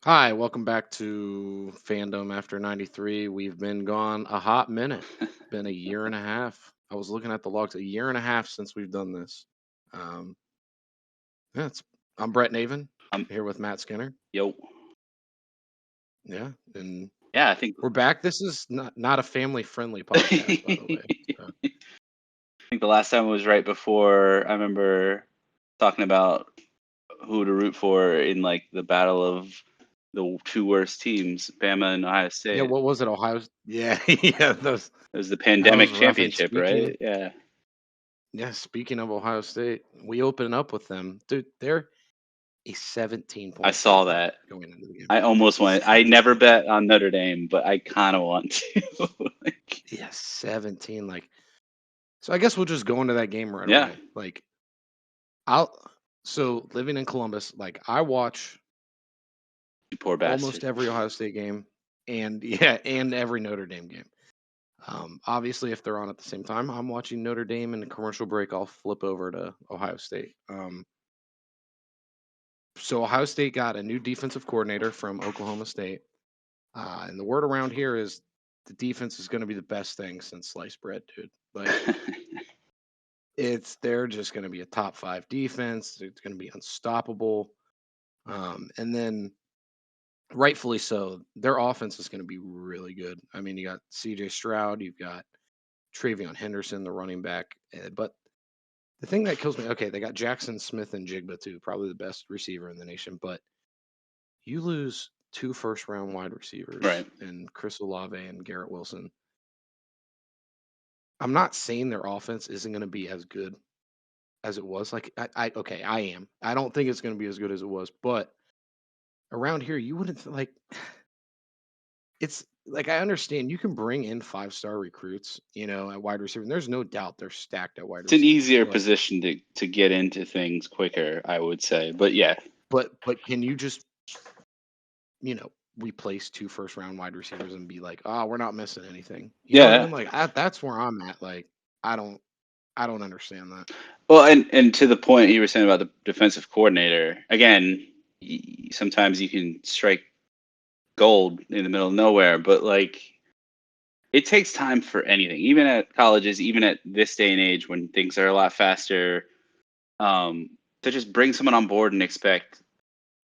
Hi, welcome back to Fandom After 93. We've been gone a hot minute. Been a year and a half. I was looking at the logs, a year and a half since we've done this. Um, yeah, I'm Brett Naven Um, here with Matt Skinner. yo, Yeah, and yeah, I think we're back. This is not a family friendly podcast, by the way. So, I think the last time was right before I remember talking about who to root for in like the battle of the two worst teams, Bama and Ohio yeah, State. what was it? Yeah, yeah, It was the that was pandemic rough. And championship, right? Yeah. speaking of Ohio State, we open up with them, dude. They're a I 17-point saw favorite that. going into the game. I almost went. I never 17. bet on Notre Dame, but I kind of want to. Like, Yeah, 17. So I guess we'll just go into that game right yeah, away. I'll so living in Columbus, I watch you poor almost bastard. every Ohio State game and yeah, and every Notre Dame game. Obviously if they're on at the same time, I'm watching Notre Dame and a commercial break, I'll flip over to Ohio State. So Ohio State got a new defensive coordinator from Oklahoma State. And the word around here is the defense is going to be the best thing since sliced bread, dude. They're just going to be a top five defense. It's going to be unstoppable. And then rightfully so, their offense is going to be really good. I mean, you got CJ Stroud, you've got Travion Henderson, the running back. But the thing that kills me, okay, they got Jackson Smith and Jigba too, probably the best receiver in the nation. But you lose two first round wide receivers Right. and Chris Olave and Garrett Wilson. I'm not saying their offense isn't going to be as good as it was. Okay, I am. I don't think it's going to be as good as it was, but around here, you wouldn't it's like I understand you can bring in 5-star recruits, at wide receiver. And there's no doubt they're stacked at wide It's an receiver, easier but position to get into things quicker, I would say. But yeah, but can you just replace two first round wide receivers and be like, oh, we're not missing anything? You know what I yeah. mean? That's where I'm at. I don't I don't understand that. Well, and to the point you were saying about the defensive coordinator, again, sometimes you can strike gold in the middle of nowhere, but like it takes time for anything, even at colleges, even at this day and age when things are a lot faster, um, to just bring someone on board and expect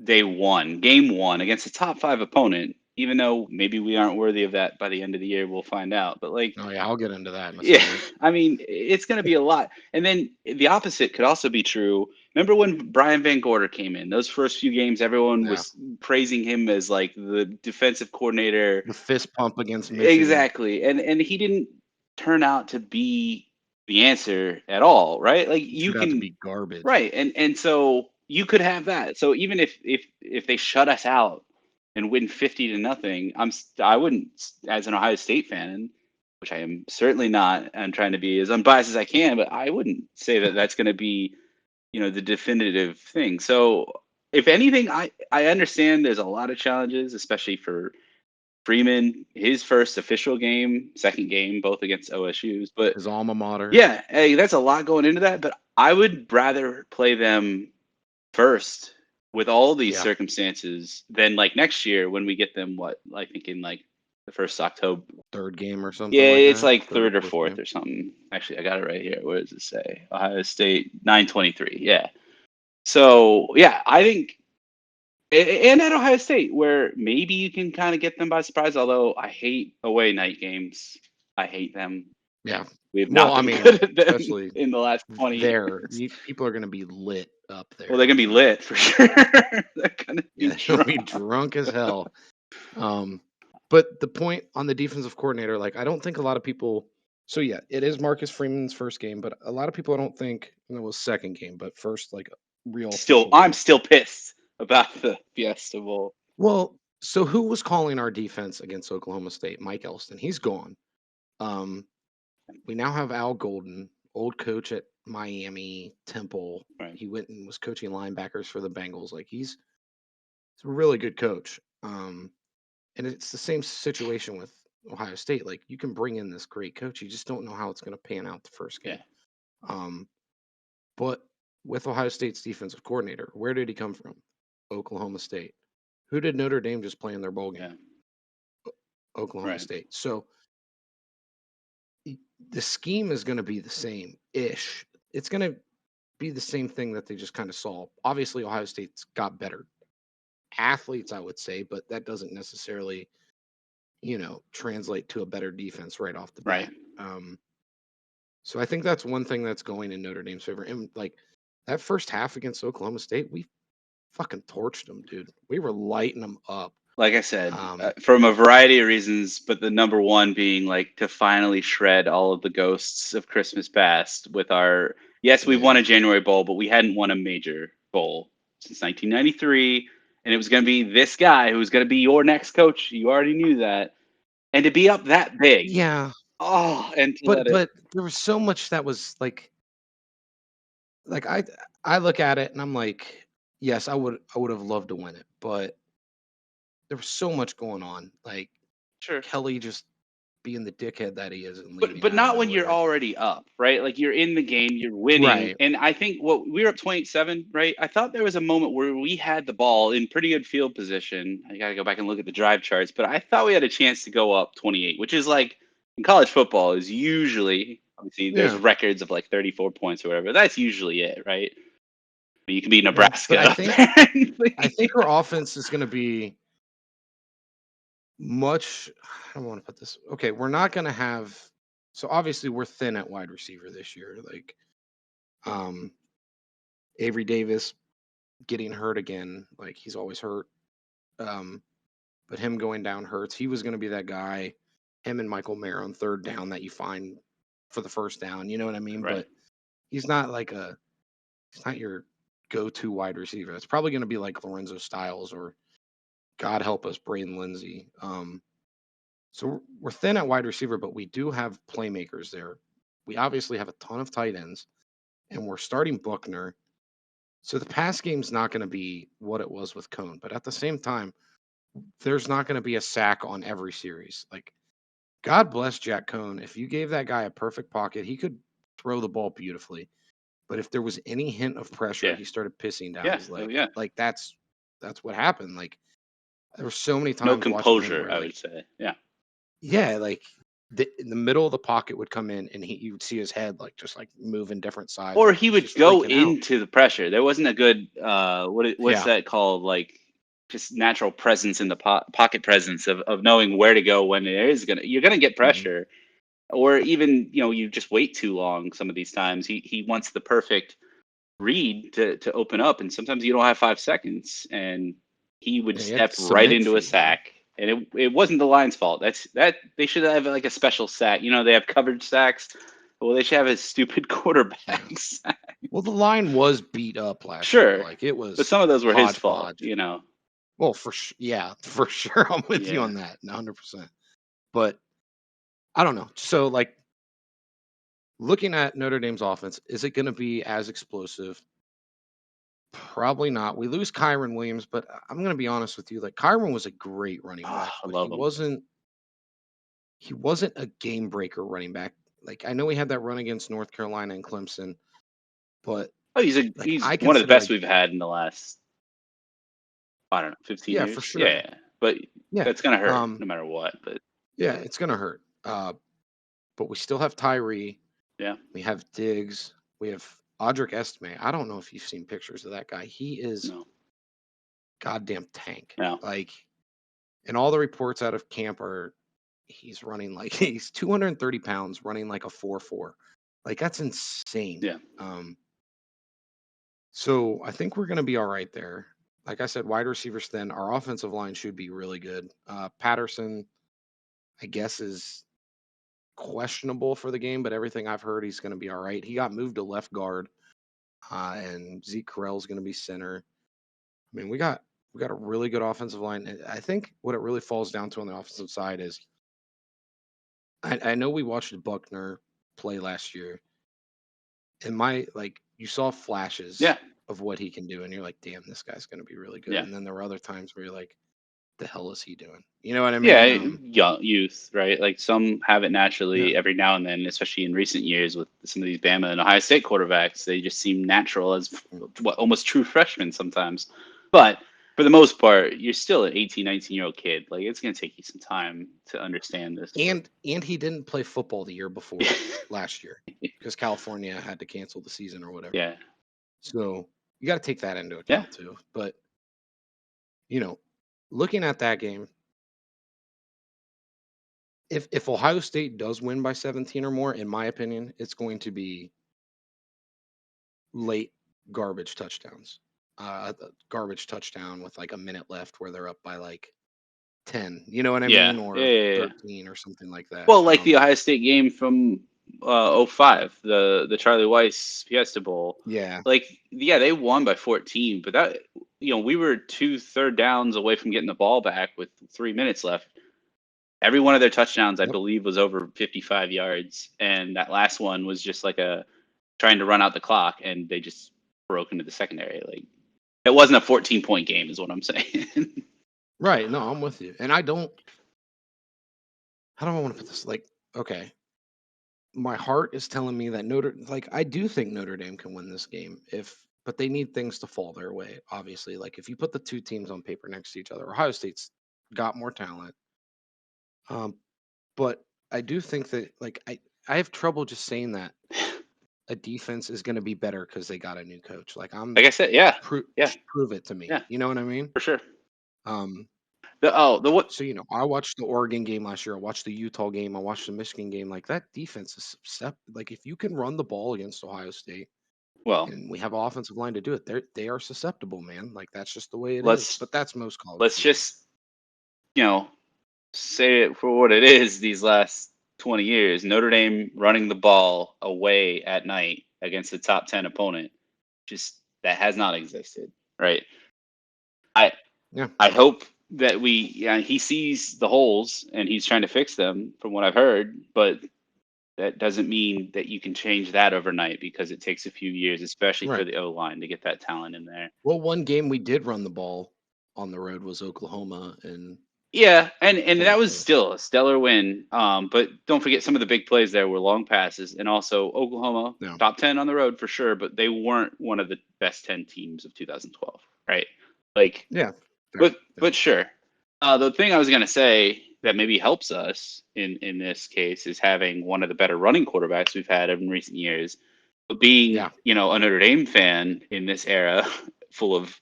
game one against a top five opponent, even though maybe we aren't worthy of that by the end of the year, we'll find out. But like, Oh yeah, I'll get into that in a yeah, second. I mean, it's going to be a lot. And then the opposite could also be true. Remember when Brian Van Gorder came in? Those first few games, everyone Yeah, was praising him as like the defensive coordinator. the fist pump against Michigan. Exactly. And he didn't turn out to be the answer at all, right? Like It you turned out to can be garbage. right. And so you could have that. So even if they shut us out and win 50 to nothing, I wouldn't, as an Ohio State fan, which I am certainly not, I'm trying to be as unbiased as I can, but I wouldn't say that that's going to be, the definitive thing. So if anything, I understand there's a lot of challenges, especially for Freeman, his first official game, second game, both against OSU's. But His alma mater. yeah, hey, that's a lot going into that. But I would rather play them first with all these Yeah. circumstances than like next year when we get them, what, I think in like the first October. Third game or Yeah, something like it's that. like Third or third or fourth fourth game. or something. Actually, I got it right here. Where does it say? Ohio State 923. Yeah. So yeah, I think and at Ohio State, where maybe you can kind of get them by surprise. Although I hate away night games, I hate them. Yeah. We have Well, not I been mean, good at them especially in the last 20 there, years. people are going to be lit up Well, they're there. gonna be lit for sure. They're gonna be Yeah, they'll drunk. be drunk as hell. Um, but the point on the defensive coordinator, I don't think a lot of people. So yeah, it is Marcus Freeman's first game, but a lot of people I don't think it was second game, but first real official I'm game. still pissed about the Fiesta Bowl. Well, so who was calling our defense against Oklahoma State? Mike Elston. He's gone. Um, we now have Al Golden, old coach at Miami, Temple. Right. He went and was coaching linebackers for the Bengals. He's a really good coach. And it's the same situation with Ohio State. You can bring in this great coach, you just don't know how it's going to pan out the first Yeah. game. Um, but with Ohio State's defensive coordinator, where did he come from? Oklahoma State. Who did Notre Dame just play in their bowl game? Yeah. Oklahoma Right. State. So the scheme is going to be the same ish. It's going to be the same thing that they just kind of saw. Obviously, Ohio State's got better athletes, I would say, but that doesn't necessarily, translate to a better defense right off the Right. bat. So I think that's one thing that's going in Notre Dame's favor. And like that first half against Oklahoma State, we fucking torched them, dude. We were lighting them up. Like I said, Um, from a variety of reasons, but the number one being like to finally shred all of the ghosts of Christmas past with our. Yes, we won yeah, a January Bowl, but we hadn't won a major bowl since 1993, and it was going to be this guy who was going to be your next coach. You already knew that, and to be up that big, yeah, and to but let it. but there was so much that was like I look at it and I'm like, yes, I would have loved to win it, but there was so much going on. Like Sure. Kelly just being the dickhead that he is and But leaving out of not when you're nowhere. already up, right? Like you're in the game, you're winning, Right. and I think what we were up 27, right? I thought there was a moment where we had the ball in pretty good field position. I got to go back and look at the drive charts, but I thought we had a chance to go up 28, which is like in college football is usually obviously there's Yeah. records of like 34 points or whatever. That's usually it, right? You can be Yeah. But I Nebraska think I apparently. think our offense is gonna be much I don't want to put this okay, we're not gonna have so obviously we're thin at wide receiver this year. Like um Avery Davis getting hurt again, like he's always hurt. Um, but him going down hurts. He was going to be that guy, him and Michael Mayer on third down that you find for the first down. You know what I mean? Right. But he's not he's not your go-to wide receiver. It's probably going to be like Lorenzo Styles or God help us, Braden Lindsay. So we're thin at wide receiver, but we do have playmakers there. We obviously have a ton of tight ends, and we're starting Buckner. So the pass game's not going to be what it was with Cone, but at the same time, there's not going to be a sack on every series. Like, God bless Jack Cone. If you gave that guy a perfect pocket, he could throw the ball beautifully. But if there was any hint of pressure, Yeah. he started pissing down Yeah. his Oh, leg. yeah. Like that's what happened. Like there were so many No times watching him composure, where I would say. Yeah. yeah, in the middle of the pocket would come in and you would see his head just like moving different sides, Or like he he's would just go freaking out. into the pressure. There wasn't a good what's Yeah. that called? Like just natural presence in the pocket presence of knowing where to go when there is you're gonna get Mhm. pressure. Or even, you just wait too long some of these times. He wants the perfect read to open up, and sometimes you don't have 5 seconds, and he would Yeah, he had step right cement into a feet, man. sack. And it wasn't the line's fault. That they should have like a special sack. They have coverage sacks. Well, they should have a stupid Yeah. quarterback sack. Well, the line was beat up last year. Sure, Like it but was some of those were his fault. hodgepodge. Well, yeah, for sure. I'm with you Yeah. on that, 100%. But I don't know. So, like, looking at Notre Dame's offense, is it going to be as explosive? Probably not. We lose Kyron Williams, but I'm going to be honest with you. Like, Kyron was a great running Oh, back, I but love him. he wasn't a game breaker running back. Like, I know we had that run against North Carolina and Clemson, but Oh, like, he's I one of the consider best like, we've had in the last, I don't know, 15 yeah, for years. Yeah, sure. yeah. But Yeah. that's gonna hurt Um, no matter what. But yeah, it's going to hurt. But we still have Tyree. yeah, We have Diggs. We have Audric Estime. I don't know if you've seen pictures of that guy. He is no, goddamn tank. no, Like, and all the reports out of camp are he's running like he's 230 pounds, running like a 4.4. Like that's insane. yeah. So I think we're gonna be all right there. Like I said, wide receivers thin. Our offensive line should be really good. Patterson, I guess, is questionable for the game, but everything I've heard, he's gonna be all right. He got moved to left guard, and Zeke Correll's gonna be center. I mean, we got a really good offensive line. And I think what it really falls down to on the offensive side is I know we watched Buckner play last year, and you saw flashes Yeah, of what he can do, and you're like, damn, this guy's gonna be really good. yeah, And then there were other times where you're like, the hell is he doing? You know what I yeah. mean? Young youth, right? Like some have it Yeah, naturally every now and then, especially in recent years with some of these Bama and Ohio State quarterbacks. They just seem natural as mm, what almost true freshmen sometimes. But for the most part, you're still an 18, 19-year-old kid. Like, it's going to take you some time to understand this. And he didn't play football the year before last year because California had to cancel the season or whatever. Yeah. So you got to take that into Yeah. account too. But looking at that game, if Ohio State does win by 17 or more, in my opinion, it's going to be late garbage touchdowns. A garbage touchdown with like a minute left where they're up by like 10. You know what I Yeah. mean? Yeah. Or Yeah. Yeah. 13 or something like that. Well, like the Ohio State game from 05, the Charlie Weiss Fiesta Bowl. Yeah. Like, yeah, they won by 14, but that, we were 2 third downs away from getting the ball back with 3 minutes left. Every one of their touchdowns, I Yep. believe, was over 55 yards, and that last one was just like a trying to run out the clock, and they just broke into the secondary. Like, it wasn't a 14-point game, is what I'm saying. Right. No, I'm with you. And how do I want to put this? Like, okay, my heart is telling me that I do think Notre Dame can win this game but they need things to fall their way. Obviously, like if you put the two teams on paper next to each other, Ohio State's got more talent. But I do think that I have trouble just saying that a defense is going to be better because they got a new coach. Like Like I said, yeah, yeah, prove it to me. yeah, You know what I mean? for sure. Um, The what? so I watched the Oregon game last year. I watched the Utah game. I watched the Michigan game. Like that defense is like if you can run the ball against Ohio State, Well, and we have an offensive line to do it, they are susceptible, man. Like that's just the way it is. let's But that's most college let's teams. just you know say it for what it is. These last 20 years, Notre Dame running the ball away at night against the top 10 opponent, just that has not existed, right? I Yeah. I hope that he sees the holes and he's trying to fix them from what I've heard, but that doesn't mean that you can change that overnight because it takes a few years, especially for Right. the O line, to get that talent in there. Well, one game we did run the ball on the road was Oklahoma in Yeah, and that was 2020. still a stellar win. But don't forget some of the big plays there were long passes, and also Oklahoma No. top 10 on the road for sure, but they weren't one of the best 10 teams of 2012, right? Like, Yeah. Fair. but Yeah. but sure. The thing I was gonna say that maybe helps us in this case is having one of the better running quarterbacks we've had in recent years. But being Yeah. a Notre Dame fan in this era, full of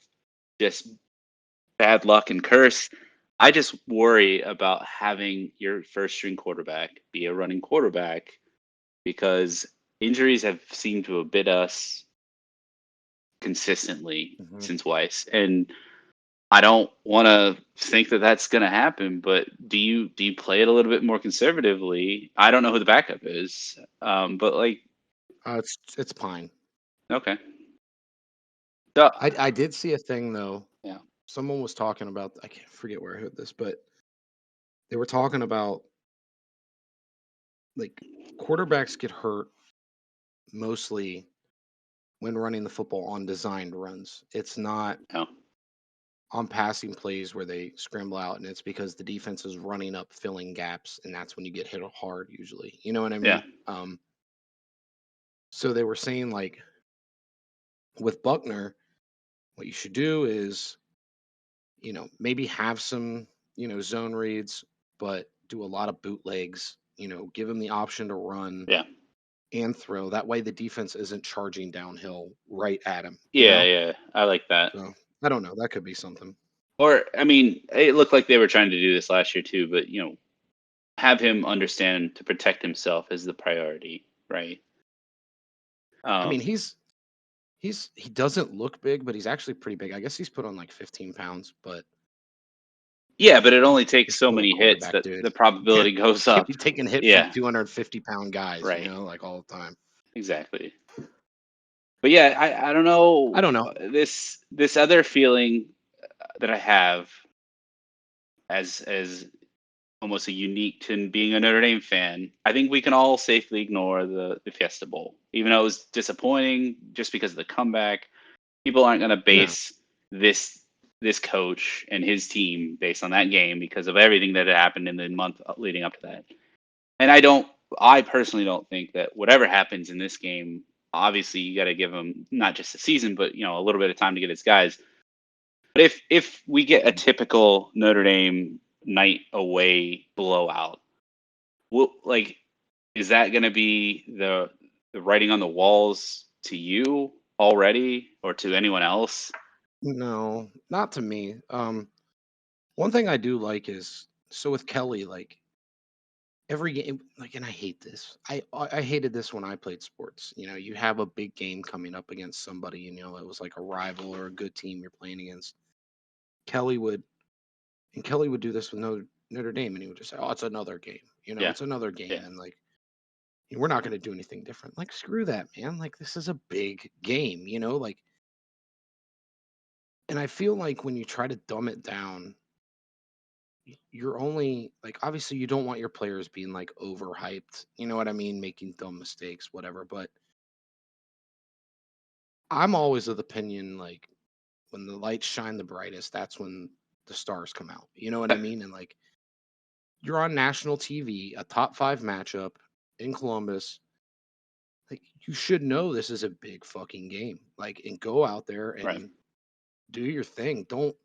just bad luck and curse, I just worry about having your first string quarterback be a running quarterback because injuries have seemed to have bit us consistently Mhm. since Weiss, and I don't want to think that that's going to happen. But do you play it a little bit more conservatively? I don't know who the backup is, but like, It's Pine. okay, so, I did see a thing though. yeah, Someone was talking about, I can't forget where I heard this, but they were talking about like quarterbacks get hurt mostly when running the football on designed runs. It's not no, on passing plays where they scramble out, and it's because the defense is running up, filling gaps, and that's when you get hit hard usually. You know what I yeah, mean? So they were saying like with Buckner, what you should do is, maybe have some, zone reads, but do a lot of bootlegs, give him the option to run yeah, and throw. That way the defense isn't charging downhill right at him, yeah, yeah. I like that. So I don't know. That could be something. Or I mean, it looked like they were trying to do this last year too, but have him understand to protect himself is the priority, right? I mean, Um, he doesn't look big, but he's actually pretty big. I guess he's put on like 15 pounds, but yeah, but it only he's takes so still a many hits quarterback, that dude. the Yeah. probability goes Can't up. be taking hit from Yeah, 250-pound guys, right. like all the time. Exactly. But yeah, I don't know, I don't know. this other feeling that I have as almost a unique to being a Notre Dame fan. I think we can all safely ignore the Fiesta Bowl, even though it was disappointing just because of the comeback. People aren't going to Yeah. base this coach and his team based on that game because of everything that had happened in the month leading up to that. And I personally don't think that whatever happens in this game, obviously you got to give him not just a season, but a little bit of time to get his guys. But if we get a typical Notre Dame night away blowout, like, is that going to be the writing on the walls to you already, or to anyone else? No, not to me. One thing I do like is so with Kelly, like every game, like, and I hate this. I hated this when I played sports. You know, you have a big game coming up against somebody, you know, it was like a rival or a good team you're playing against. Kelly would Kelly would do this with Notre Dame, and he would just say, "Oh, it's another game. You know, Yeah, it's another game," yeah, and like we're not going to do anything different. Like, screw that, man. Like, this is a big game, you know, like, and I feel like when you try to dumb it down, you're only like, obviously, you don't want your players being like overhyped, you know what I mean? Making dumb mistakes, whatever. But I'm always of the opinion, like, when the lights shine the brightest, that's when the stars come out, you know what I mean? And like, you're on national TV, a top five matchup in Columbus. Like, you should know this is a big fucking game. Like, and go out there right. and do your thing. Don't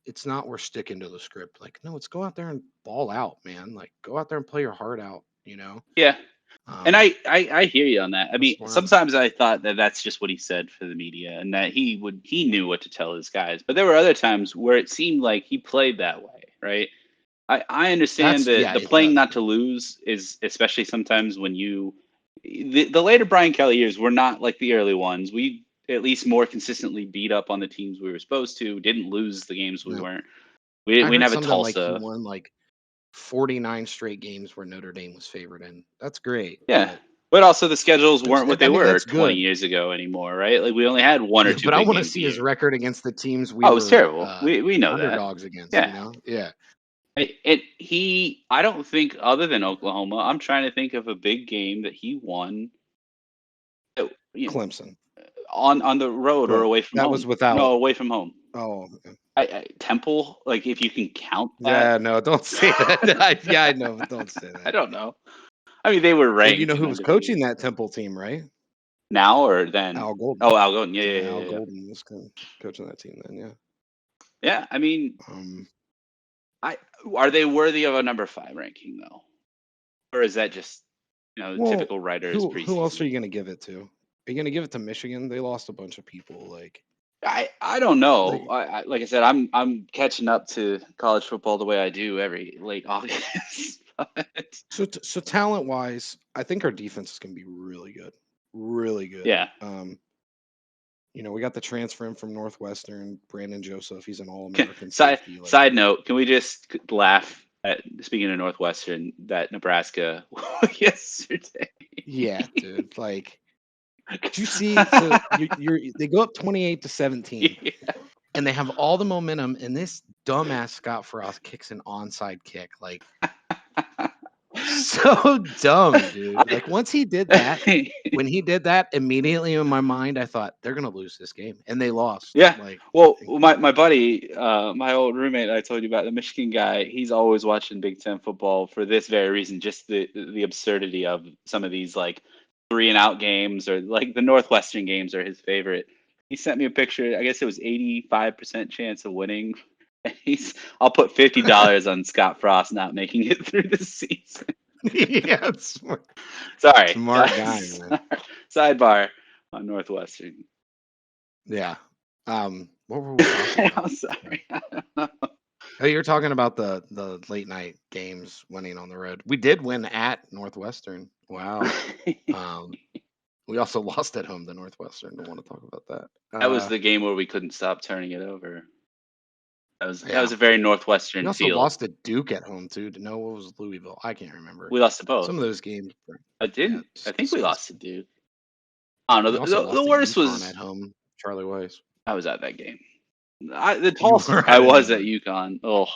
it's not we're sticking to the script. Like, no, let's go out there and ball out, man. Like, go out there and play your heart out, you know? Yeah, and Um, I hear you on that. I that's mean, where I'm sometimes I thought that that's just what he said for the media, and that he knew what to tell his guys. But there were other times where it seemed like he played that way, right? I understand that's that yeah, the it playing does. not to lose is, especially sometimes when the later Brian Kelly years were not like the early ones. We at least more consistently beat up on the teams we were supposed to. Didn't lose the games we Yeah. weren't. I We didn't heard have a something like he Tulsa. won like 49 straight games where Notre Dame was favored in. That's great, Yeah. but But also the schedules weren't what I they mean were that's 20 good. years ago anymore, right? Like we only had one or Yeah, two but I big want to games a see his year. record against the teams we Oh, it was were terrible. We know that. underdogs against, Yeah. you know? Yeah. I don't think, other than Oklahoma, I'm trying to think of a big game that he won, you know, Clemson. on the road or But away from that was home. No, without away from home. oh, okay. Temple, like if you can count that. Yeah, no, don't say that. Yeah, I know, but don't say I that. don't know. I mean, they were Well, you ranked know and who was undefeated. coaching that Temple team, right? Now or then? Al Golden. Oh, Al Golden. Yeah, yeah, Yeah, yeah, Al yeah. Golden was coaching that team then, yeah. Yeah, I mean, Um, I are they worthy of a number 5 ranking though, or is that just well, typical writers who else are preseason? you gonna give it to? Are you gonna give it to Michigan? They lost a bunch of people, I don't know. like Like I said, I'm catching up to college football the way I do every late August. But so talent wise, I think our defense is gonna be really good, really good. yeah. You know, we got the transfer in from Northwestern, Brandon Joseph. He's an All-American Side safety. Like, side note, can we just laugh at, speaking of Northwestern, that Nebraska yesterday? yeah, dude. Like, did you see? So they go up 28-17, Yeah. and they have all the momentum, and this dumbass Scott Frost kicks an onside kick. Like, so dumb, dude. Like, once he did that, when he did that, immediately in my mind, I thought they're gonna lose this game, and they lost. Yeah. Like, Well, and my buddy, my old roommate I told you about, the Michigan guy, he's always watching Big Ten football for this very reason, just the absurdity of some of these like 3-and-out games, or like the Northwestern games are his favorite. He sent me a picture. I guess it was 85% chance of winning. And I'll put $50 on Scott Frost not making it through the season. yeah, Sorry. smart guy, man. Sidebar on Northwestern. Yeah. What were we talking I'm about? sorry. I don't know. Oh, you're talking about the late night games winning on the road. We did win at Northwestern. Wow. Um, we also lost at home to Northwestern. Don't want to talk about that. That was the game where we couldn't stop turning it over. That was Yeah. a very We Northwestern also feel. lost to Duke at home too. No, what was Louisville? I can't remember. We lost to both. Some of those games, yeah, I just think we lost to disgusting. Duke. I don't know. We also The lost to worst UConn at was home. Charlie Weiss. I was at that game. The You Tulsa, were. I I didn't was know at that. UConn. Oh,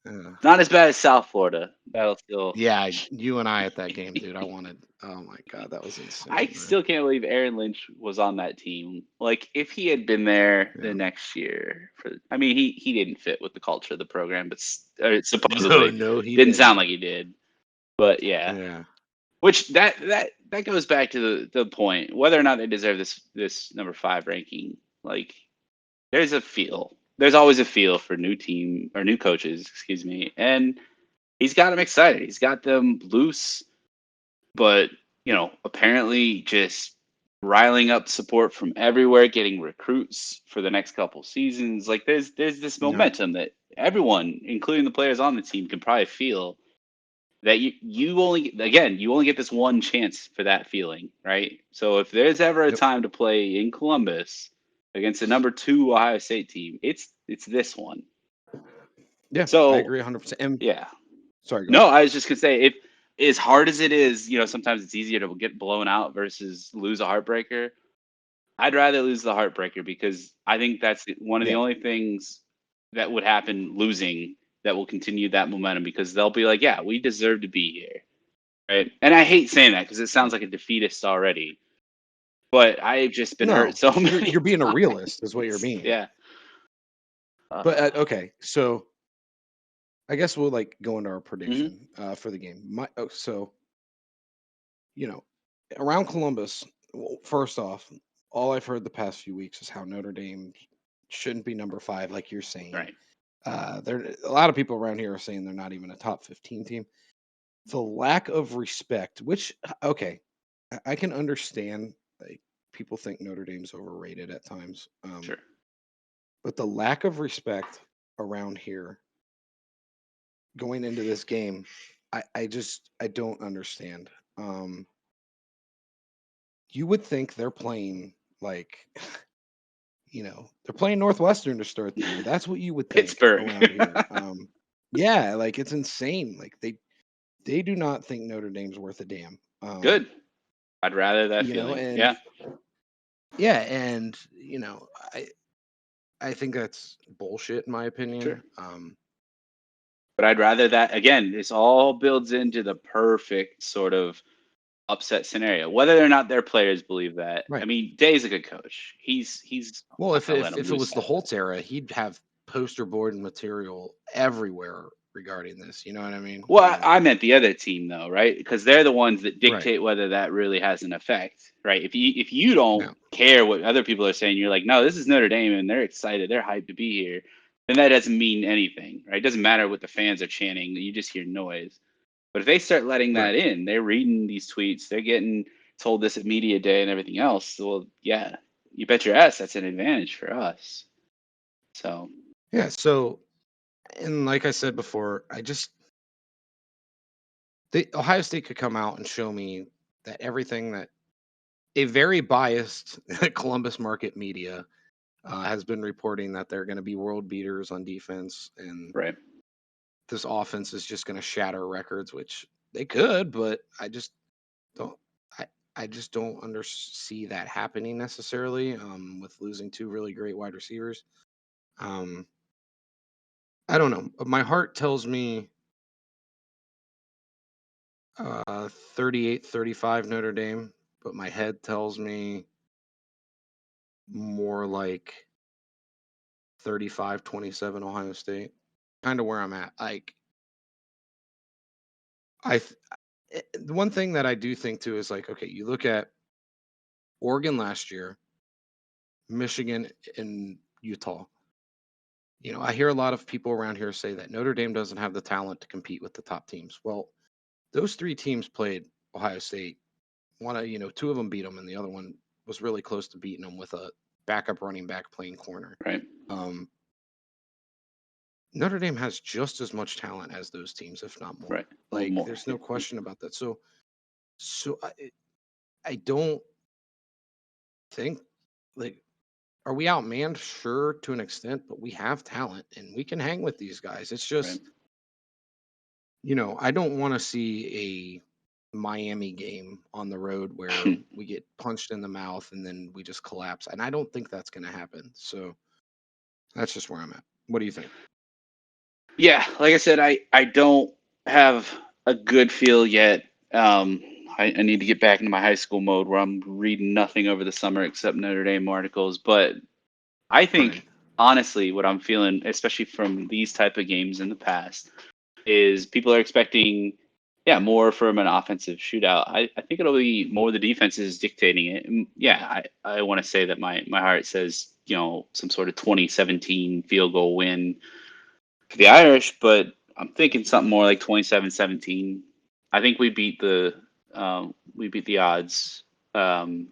Yeah. not as bad as South Florida. That'll still. Yeah, you and I at that game, dude. I wanted. Oh my god, that was I insane, man. still can't believe Aaron Lynch was on that team. Like, if he had been there the Yeah. next year, I mean, he didn't fit with the culture of the program, but No, supposedly no, he didn't sound didn't. like he did. But yeah, Yeah. which that goes back to the point whether or not they deserve this number 5 ranking. Like, there's a feel. there's always a feel for new team or new coaches, excuse me, and he's got them excited. He's got them loose, but apparently just riling up support from everywhere, getting recruits for the next couple seasons. Like there's this Yeah. momentum that everyone, including the players on the team, can probably feel that you only get this one chance for that feeling, right? So if there's ever a Yep. time to play in Columbus against the number 2 Ohio State team, it's this one. Yeah, I So agree 100%. And yeah, sorry, go no, ahead. I was just gonna say, if as hard as it is, sometimes it's easier to get blown out versus lose a heartbreaker. I'd rather lose the heartbreaker because I think that's one of the Yeah. only things that would happen losing that will continue that momentum because they'll be like, yeah, we deserve to be here. Right. And I hate saying that because it sounds like a defeatist already, but I've just been hurt No, so you're many being a realist, is what you're times. being. Yeah. But Uh, okay, so I guess we'll go into our mhm. prediction for the game. So you know, around Columbus. Well, first off, all I've heard the past few weeks is how Notre Dame shouldn't be number 5, like you're saying. Right. There, a lot of people around here are saying they're not even a top 15 team. The lack of respect, which okay, I can understand. Like people think Notre Dame's overrated at times, Sure. but the lack of respect around here going into this game, I don't understand. Um, you would think they're playing like they're playing Northwestern to start the year. That's what you would think Pittsburgh. around here. Yeah, like it's insane. Like they do not think Notre Dame's worth a damn. Good. I'd rather that feeling. And Yeah. yeah, and I think that's bullshit in my Sure. opinion. But I'd rather that again. This all builds into the perfect sort of upset scenario. Whether or not their players believe that. I Right. mean, Day's a good coach. He's Well, not if gonna let if him if it lose was the that. Holtz era, he'd have poster board material everywhere regarding this. You know what I mean? Well, I meant the other team though, right? Because they're the ones that Right. dictate whether that really has an effect, right? If you don't Yeah. care what other people are saying, you're like, no, this is Notre Dame and they're excited, they're hyped to be here, then that doesn't mean anything, right? It doesn't matter what the fans are chanting, you just hear noise. But if they start letting Right. that in, they're reading these tweets, they're getting told this at media day and everything else. Well, yeah, you bet your ass that's an advantage for us. So Yeah. So, and like I said before, Ohio State could come out and show me that everything that a very biased Columbus market media has been reporting that they're going to be world beaters on defense, and right, this offense is just going to shatter records, which they could, but don't. I, I just don't see that happening necessarily with losing two really great wide receivers. Um, I don't know. My heart tells me 38-35 Notre Dame, but my head tells me more like 35-27 Ohio State. Kind of where I'm at. Like the one thing that I do think too is like, okay, you look at Oregon last year, Michigan and Utah. I hear a lot of people around here say that Notre Dame doesn't have the talent to compete with the top teams. Well, those three teams played Ohio State. Two of them beat them, and the other one was really close to beating them with a backup running back playing corner. right, Um, Notre Dame has just as much talent as those teams, if not more. right. A little Like, more. there's Yeah. no question about that. So I don't think like are we outmanned? Sure, to an extent, but we have talent and we can hang with these guys. It's Right. just, I don't want to see a Miami game on the road where we get punched in the mouth and then we just collapse. And I don't think that's going to happen. So that's just where I'm at. What do you think? Yeah, like I said, I don't have a good feel yet. I need to get back into my high school mode where I'm reading nothing over the summer except Notre Dame articles. But I Right. think honestly, what I'm feeling, especially from these type of games in the past, is people are expecting Yeah, more from an offensive shootout. I think it'll be more the defenses dictating it. And yeah, I want to say that my heart says, some sort of 2017 field goal win for the Irish, but I'm thinking something more like 27-17. I think we beat the odds um,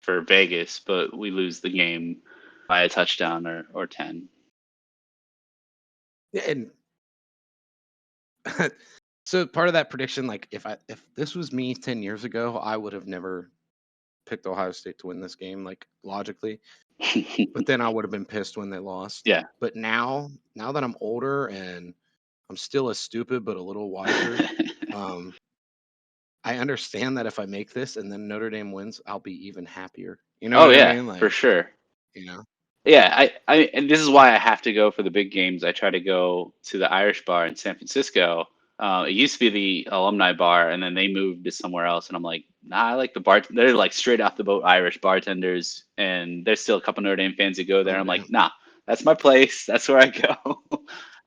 for Vegas, but we lose the game by a touchdown or 10. Yeah, and so part of that prediction, like if this was me 10 years ago, I would have never picked Ohio State to win this game, like logically. But then I would have been pissed when they lost. Yeah. But now that I'm older and I'm still as stupid but a little wiser, um, I understand that if I make this and then Notre Dame wins, I'll be even happier. You know Oh what I yeah, mean? for Like, sure. you know, Yeah, and this is why I have to go for the big games. I try to go to the Irish bar in San Francisco. It used to be the alumni bar, and then they moved to somewhere else. And I'm like, nah, I like the bar. They're like straight off the boat Irish bartenders, and there's still a couple Notre Dame fans that go there. oh I'm like, damn. nah, that's my place. That's where I go.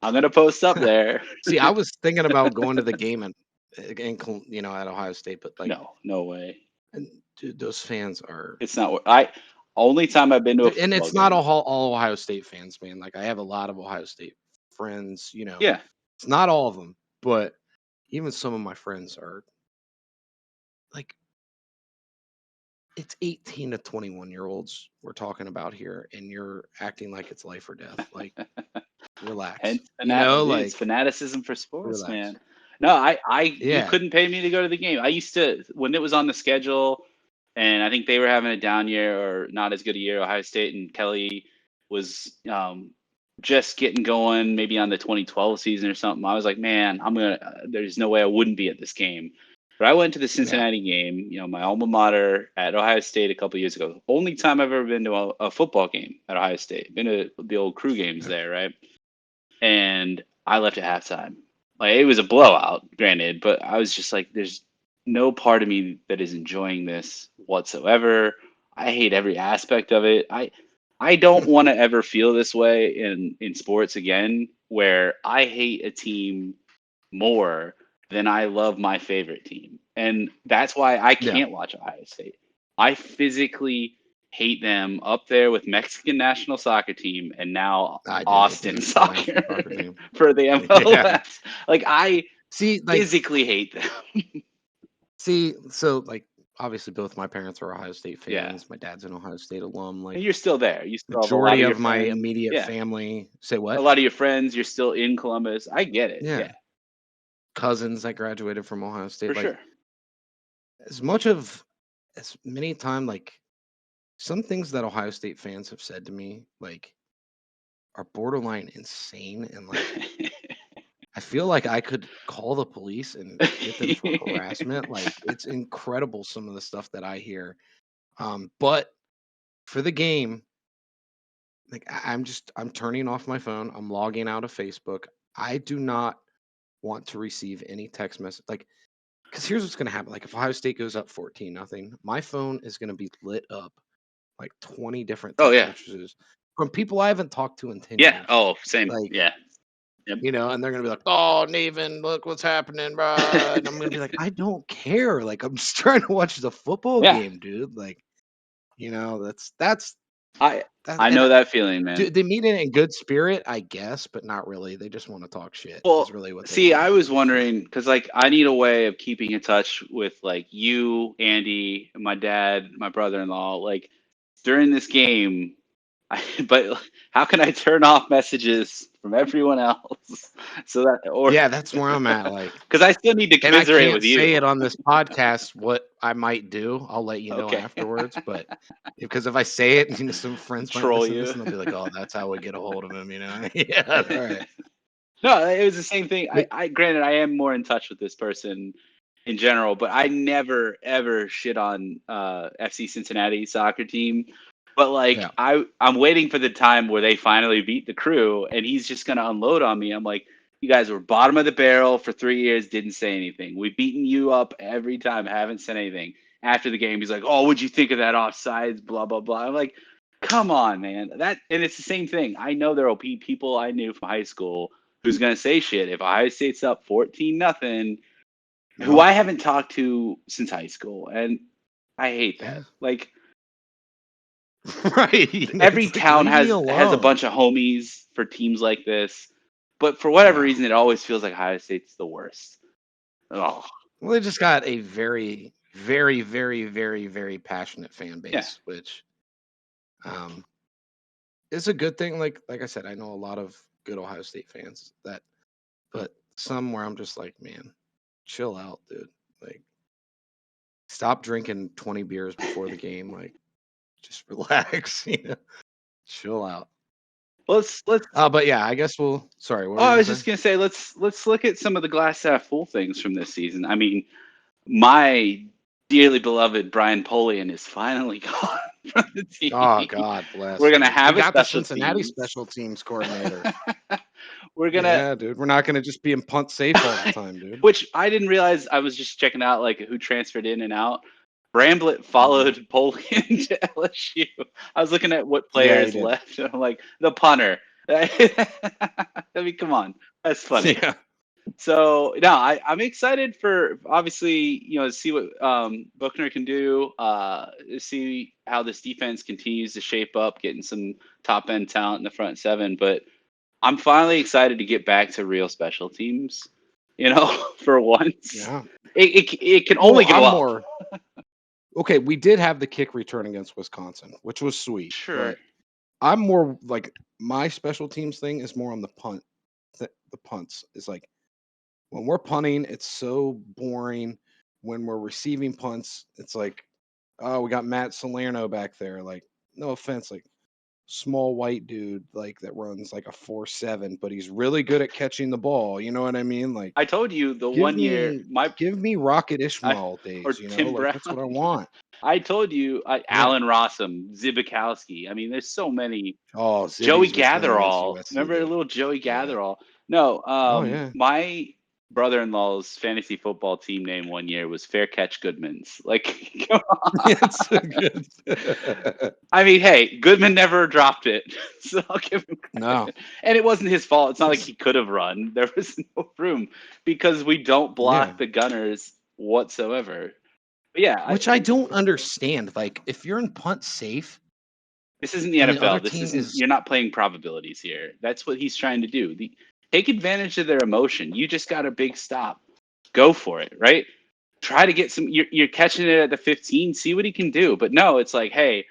I'm gonna post up there. See, I was thinking about going to the game at Ohio State, but like, No, no way. and dude, those fans are, It's not. I only time I've been to a and football it's not game. all Ohio State fans, man. Like, I have a lot of Ohio State friends. Yeah. It's not all of them, but even some of my friends are like, it's 18 to 21-year-olds we're talking about here, and you're acting like it's life or death. Like, relax. Hence, dude, it's Like, fanaticism for sports, relax. man. No, you Yeah, couldn't pay me to go to the game. I used to when it was on the schedule, and I think they were having a down year or not as good a year. Ohio State and Kelly was just getting going, maybe on the 2012 season or something. I was like, man, there's no way I wouldn't be at this game. But I went to the yeah. Cincinnati game, my alma mater at Ohio State a couple years ago. Only time I've ever been to a football game at Ohio State. Been to the old crew games Yeah. there, right? And I left at halftime. Like it was a blowout, granted, but I was just like, there's no part of me that is enjoying this whatsoever. I hate every aspect of it. I don't want to ever feel this way in sports again, where I hate a team more than I love my favorite team. And that's why I Yeah, can't watch Ohio State. I physically hate them up there with Mexican national soccer team and now I do with the Austin Mexican national soccer soccer team. for the Yeah. MLS. Like I See, like, physically hate them. so like, obviously both my parents are Ohio State Yeah. fans. My dad's an Ohio State alum. And Like, you're still there. You still have a lot majority of your of my friends. immediate Yeah. family say A what? lot of your friends, you're still in Columbus. I get it. Yeah. Yeah, Cousins that graduated from Ohio for State. Like, sure. as much of as many time, like, some things that Ohio State fans have said to me, like, are borderline insane, and like, I feel like I could call the police and get them for harassment. Like, it's incredible some of the stuff that I hear. But for the game, like, I'm turning off my phone. I'm logging out of Facebook. I do not want to receive any text message. Like, because here's what's gonna happen. Like, if Ohio State goes up 14-0, my phone is gonna be lit up like 20 different Oh text yeah. messages from people I haven't talked to in 10 Yeah. years. Oh, same. Like, Yeah. Yep. and they're gonna be like, "Oh, Nathan, look what's happening, bruh." And I'm gonna be like, "I don't care. Like, I'm just trying to watch the football Yeah. game, dude." Like, that's I that, I and know that feeling, do man. they mean it in good spirit? I guess, but not really. They just want to talk shit. Is Well, really what they see, want I to was do. Like, wondering because like I need a way of keeping in touch with like you, Andy, my dad, my brother-in-law, like during this game. But how can I turn off messages from everyone else so that or yeah, that's where I'm at. Like, because I still need to and I commiserate can't with say you. it on this podcast what I might do. I'll let you know Okay. afterwards. But because if I say it, some friends might Troll listen to this you. and they'll be like, "Oh, that's how we get a hold of him." Yeah, right. No, it was the same thing. But I granted I am more in touch with this person in general, but I never ever shit on FC Cincinnati soccer team. But like yeah, I'm waiting for the time where they finally beat the crew and he's just gonna unload on me. I'm like, you guys were bottom of the barrel for 3 years, didn't say anything. We've beaten you up every time, haven't said anything. After the game, he's like, oh, what'd you think of that offsides? Blah blah blah. I'm like, come on, man. And it's the same thing. I know there will be people I knew from high school who's gonna say shit if Ohio State's up 14-0. who No. I haven't talked to since high school, and I hate that. Yeah. Like Right. every It's like town leave me has a alone. bunch of homies for teams like this, but for whatever Yeah. reason, it always feels like Ohio State's the worst. Oh, Well, they just got a very, very, very, very, very passionate fan yeah. base, which um, is a good thing. Like I said, I know a lot of good Ohio State fans that, but some where I'm just like, man, chill out, dude. Like, stop drinking 20 beers before the game. Like, just relax. Chill out. Let's. But yeah, I guess we'll. Sorry, what Oh, were you I gonna was say? just gonna say let's look at some of the glass half full things from this season. I mean, my dearly beloved Brian Polian is finally gone from the Oh team. God We're bless, gonna dude. We have a got the special Cincinnati teams. special teams coordinator. We're gonna, Yeah, dude. We're not gonna just be in punt safe all the time, dude. which I didn't realize. I was just checking out like who transferred in and out. Bramblett Hmm. followed Polian to LSU. I was looking at what Yeah, he players did. left, and I'm like the punter. I mean, come on, that's funny. Yeah. So no, I'm excited for obviously to see what Buckner can do. See how this defense continues to shape up, getting some top end talent in the front seven. But I'm finally excited to get back to real special teams. For once, Yeah. it can Well, only go I'm up. more okay. We did have the kick return against Wisconsin, which was sweet, Sure. but I'm more like my special teams thing is more on the punt. The punts is like when we're punting, it's so boring. When we're receiving punts, it's like, oh, we got Matt Salerno back there. Like, no offense, like small white dude like that runs like a 4.7, but he's really good at catching the ball. You know what I mean? Like I told you the give one year me my give me Rocket I Ishmael or days, Tim like Brown. that's what I want. I told you Yeah. Alan Rossum, Zibikowski. I mean, there's so many. Oh, Joey Zibbies was great against Gatherall. USC, Remember dude. little Joey Yeah. Gatherall? No, Oh yeah. my brother-in-law's fantasy football team name one year was Fair Catch Goodman's. Like, come It's so on. good. I mean, hey, Goodman never dropped it, so I'll give him No. credit. And it wasn't his fault. It's not like It's he could have run. There was no room because we don't yeah. block the gunners whatsoever. But yeah, Which I don't understand. Like if you're in punt safe this isn't the and the other NFL. This team isn't. is You're not playing probabilities here. That's what he's trying to do. Take advantage of their emotion. You just got a big stop. Go for it, right? Try to get some. You're catching it at the 15. See what he can do. But no, it's like, hey,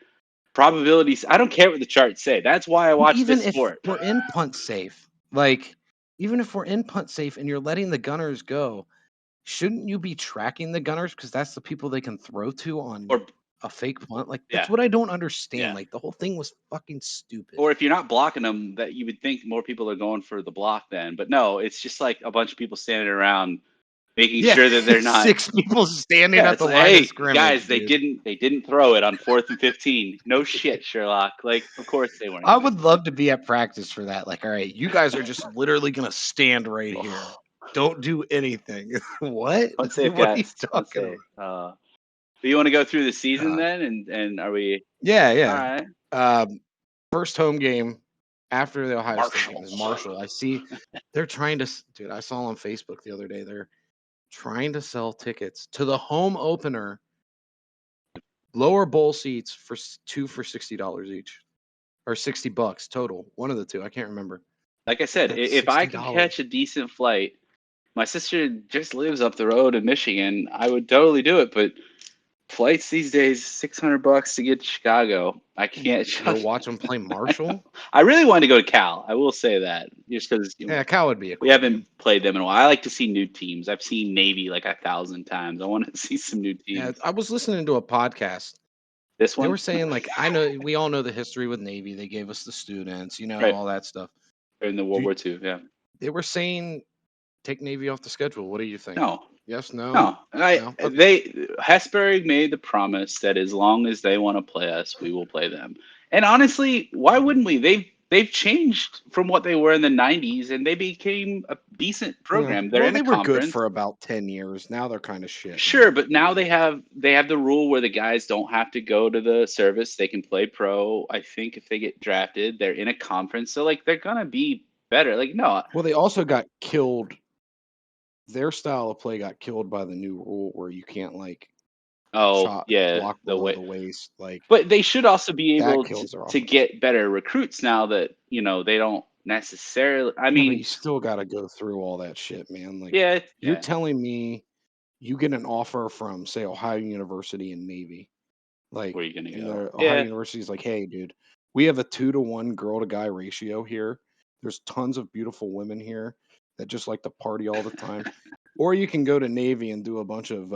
probabilities. I don't care what the charts say. That's why I well, watch even this if sport. we're in punt safe, like even if we're in punt safe and you're letting the gunners go, shouldn't you be tracking the gunners because that's the people they can throw to on Or a fake punt? Like that's yeah, what I don't understand. yeah. Like the whole thing was fucking stupid. Or if you're not blocking them, that you would think more people are going for the block then. But no, it's just like a bunch of people standing around making Yeah, sure that they're not. six people standing Yeah, at it's the like, line of hey guys, scrimmage, they dude. didn't throw it on 4th and 15. No shit, Sherlock. Like, of course they weren't I gonna. would love to be at practice for that. Like, all right, you guys are just literally gonna stand right here. Don't do anything. What? Punt safe, What are you guys. Punt talking safe. about? Do you want to go through the season God. then? And are we Yeah, all yeah. right? First home game after the Ohio State game Marshall. is Marshall. I see they're trying to, dude. I saw on Facebook the other day they're trying to sell tickets to the home opener, lower bowl seats for two for $60 each, or $60 total. One of the two. I can't remember. Like I said, That's if I sixty could catch a dollars. decent flight, my sister just lives up the road in Michigan. I would totally do it, but flights these days, $600 to get to Chicago. I can't. To go watch them play Marshall. I really wanted to go to Cal. I will say that just because Yeah, Cal would be a we cool haven't game. played them in a while. I like to see new teams. I've seen Navy like 1,000 times. I want to see some new Yeah, teams. I was listening to a podcast. This They one, were saying like I know we all know the history with Navy. They gave us the students, right all that stuff. during the World Do War II. Yeah. They were saying take Navy off the schedule. What do you think? No, Yes, no, no. I no. Okay. they Hesburgh made the promise that as long as they want to play us, we will play them. And honestly, why Mhm. wouldn't we? They've changed from what they were in the '90s, and they became a decent Yeah. program. They're Well, in a they were good conference. for about 10 years. Now they're kind of shit. Sure, but You now know. they have the rule where the guys don't have to go to the service. They can play pro. I think if they get drafted, they're in a conference. So like they're gonna be better. Like no, Well, they also got killed their style of play got killed by the new rule where you can't like Oh, shot yeah, block the below way. the waist. Like But they should also be that able kills their to offense. get better recruits now that, they don't necessarily. I Yeah, but you mean, still got to go through all that shit, man. Like yeah, you're yeah. telling me you get an offer from say Ohio University and Navy, like, Where are you gonna and go? the Ohio Yeah. University is like, hey, dude, we have a 2-to-1 girl to guy ratio here. There's tons of beautiful women here that just like to party all the time. Or you can go to Navy and do a bunch of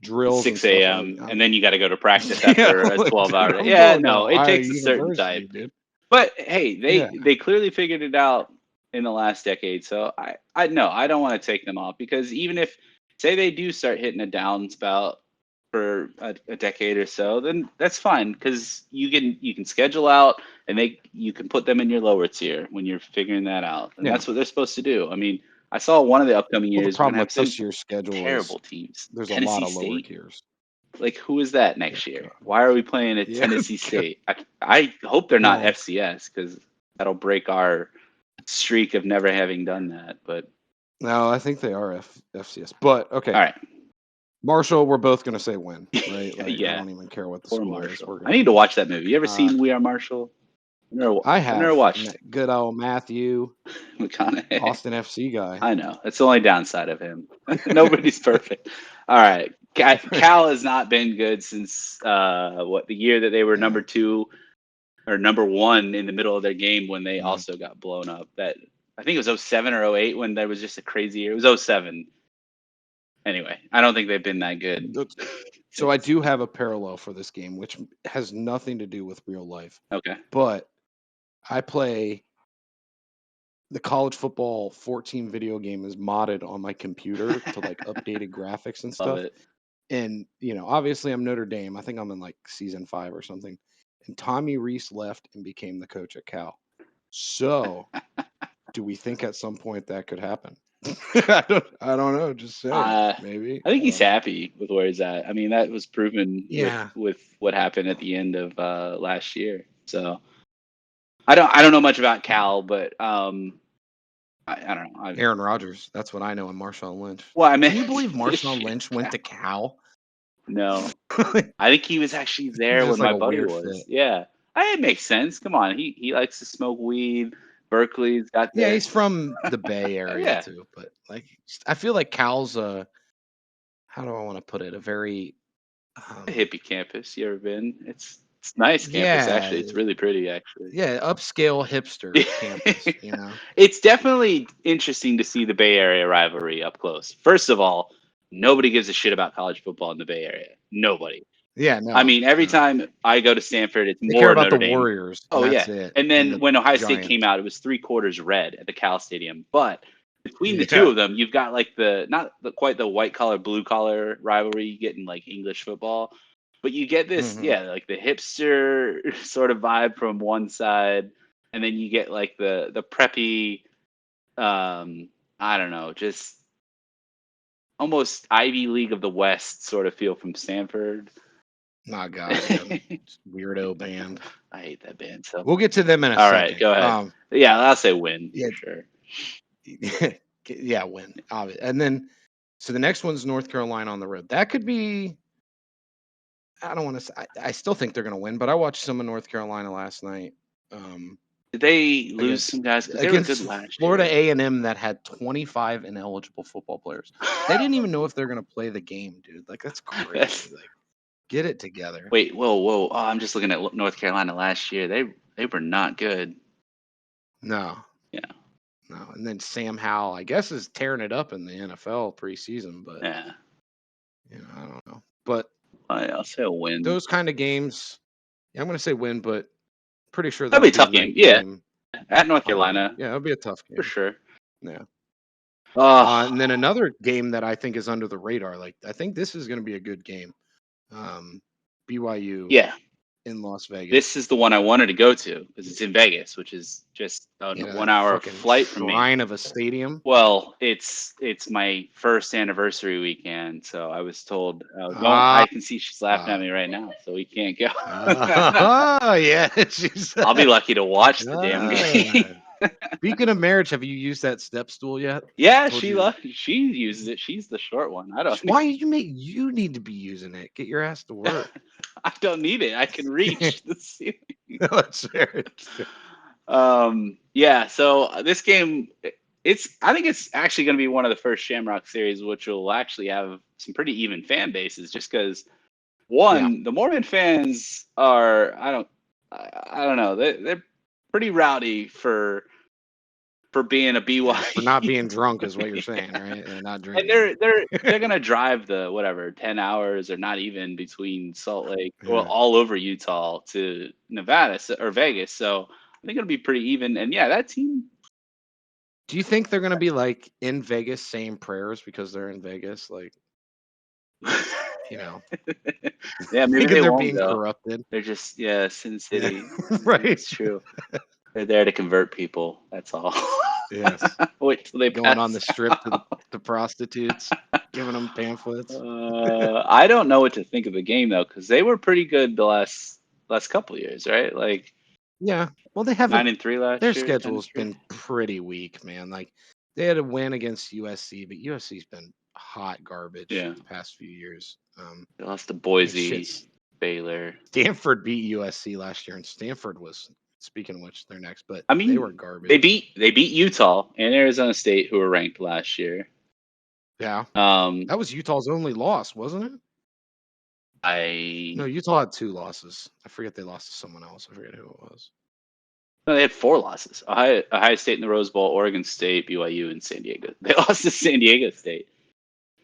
drills and 6 stuff. Like, a.m. and then you got to go to practice yeah, after a like, 12-hour dude, day. I'm Yeah, going to no, it Ohio takes a certain University, type. dude. But hey, Yeah, they clearly figured it out in the last decade. So I no, I don't want to take them off, because even if, say, they do start hitting a down spout for a decade or so, then that's fine, because you can schedule out, and you can put them in your lower tier when you're figuring that out, and yeah. that's what they're supposed to do. I mean, I saw one of the upcoming Well, the years we're problem gonna have with some this year's schedule is terrible teams. there's a lot Tennessee of lower State. tiers. Like, who is that Oh next year? God. Why are we playing at Yeah. Tennessee State? I hope they're not Well, FCS, because that'll break our streak of never having done that. But no, I think they are FCS. But all okay, right, Marshall, we're both gonna say win, right? Like I yeah, don't even care what the poor score is. Marshall. We're I gonna need to win. watch that movie. You ever Uh, seen We Are Marshall? I I've never have watched good old Matthew, McConaughey. Austin FC guy. I know. That's the only downside of him. Nobody's perfect. All right. Cal has not been good since the year that they were Yeah. number 2 or number 1 in the middle of their game, when they Mm. also got blown up. That, I think it was '07 or '08, when there was just a crazy year. It was '07. Anyway, I don't think they've been that good So I since. do have a parallel for this game, which has nothing to do with real life. Okay. But I play the college football 14 video game is modded on my computer to like updated graphics and Love stuff. it. And obviously I'm Notre Dame. I think I'm in like season 5 or something. And Tommy Reese left and became the coach at Cal. So, do we think at some point that could happen? I don't know. Just saying, Uh, maybe. I think I he's don't know. happy with where he's at. I mean, that was proven Yeah, with what happened at the end of last year. So I don't know much about Cal, but I don't know. Aaron Rodgers. That's what I know. And Marshawn Lynch. Well, I Can meant you believe this Marshawn year, Lynch went Cal. to Cal? No, I think he was actually It's there when just like my a buddy weird was. fit. Yeah, it makes sense. Come on, he likes to smoke weed. Berkeley's got Yeah, the. he's from the Bay Oh Area yeah, too, but like I feel like Cal's how do I want to put it? A very a um hippie campus. You ever been? It's nice campus, yeah, actually. It's really pretty, actually. yeah, upscale hipster campus, It's definitely interesting to see the Bay Area rivalry up close. First of all, nobody gives a shit about college football in the Bay Area. Nobody. Yeah, I no, mean, every no. time I go to Stanford, it's They care more about the Notre Dame. Warriors and Oh that's yeah. it. And And then the when Ohio State came Giants. out, it was 3/4 red at the Cal Stadium. But between the two Yeah. of them, you've got like quite the white collar blue collar rivalry you get in like English football, but you get this, Hmm. yeah, like the hipster sort of vibe from one side, and then you get like the preppy, I don't know, just almost Ivy League of the West sort of feel from Stanford. My God, yeah. I Weirdo band. hate that band so We'll much. get to them in a All right, second. go ahead. Yeah, I'll say win Yeah, for sure. yeah, win. And then so the next one's North Carolina on the road. That could be I don't want to say I still think they're going to win, but I watched some of North Carolina last night. Did they lose against some guys, because they were good against last Florida year? A&M that had 25 ineligible football players. They didn't even know if they're going to play the game, dude. Like that's crazy. That's, Like get it together. wait, whoa! Oh, I'm just looking at North Carolina last year. They were not good. No, Yeah, no. And then Sam Howell, I guess, is tearing it up in the NFL preseason, but yeah. I don't know. But I'll say a win. those kind of games, yeah, I'm going to say win, but pretty sure That'll that'll be a be a tough game. night Yeah, game. at North Carolina Yeah, it'll be a tough for game. sure. Yeah. Oh, And then another game that I think is under the radar. Like I think this is going to be a good game. BYU yeah. in Las Vegas. This is the one I wanted to go to because it's in Vegas, which is just a That 1 hour fucking flight from me. shrine of a stadium. Well, it's my first anniversary weekend, so I was told, don't. Ah, I can see she's laughing at me right now, so we can't go. yeah. She's, I'll be lucky to watch the damn ah, game. Speaking of marriage, have you used that step stool yet? Yeah, Told you. she uses it. She's the short one. I don't Why you need to be using it? Get your ass to work. I don't need it. I can reach the ceiling. No, it's fair. It's fair. Yeah, so this game, I think it's actually going to be one of the first Shamrock series which will actually have some pretty even fan bases, just because Yeah, one, the Mormon fans are, I don't know, they're pretty rowdy for being a yeah. For not BYU. being drunk is what you're saying, right? They're not And drinking. they're gonna drive the whatever 10 hours or not even between Salt Lake or Yeah. all over Utah to Nevada or Vegas. So I think it'll be pretty even. And yeah, that team. Do you think they're gonna be like in Vegas saying prayers because they're in Vegas? Like, you know, Yeah, maybe thinking they they're won't being go. corrupted. They're just, yeah, Sin Yeah. City. Right. It's true. They're there to convert people. That's all. Yes. Wait till they Going on pass the strip to out. the prostitutes, giving them pamphlets. I don't know what to think of the game though, because they were pretty good the last couple years, right? Like Yeah. Well, they nine haven't. and three Their last year, 10 and schedule's three. been pretty weak, man. Like they had a win against USC, but USC's been hot garbage Yeah, the past few years. they lost to I mean, Boise, shit's Baylor. Stanford beat USC last year, and Stanford was, speaking of which, they're next, but I they were mean, garbage. they beat Utah and Arizona State, who were ranked last year. Yeah. Um, That was Utah's only loss, wasn't it? No, I Utah had two losses. I forget they lost to someone else. I forget who it was. no, they had four losses: Ohio State in the Rose Bowl, Oregon State, BYU, and San Diego. They lost to San Diego State.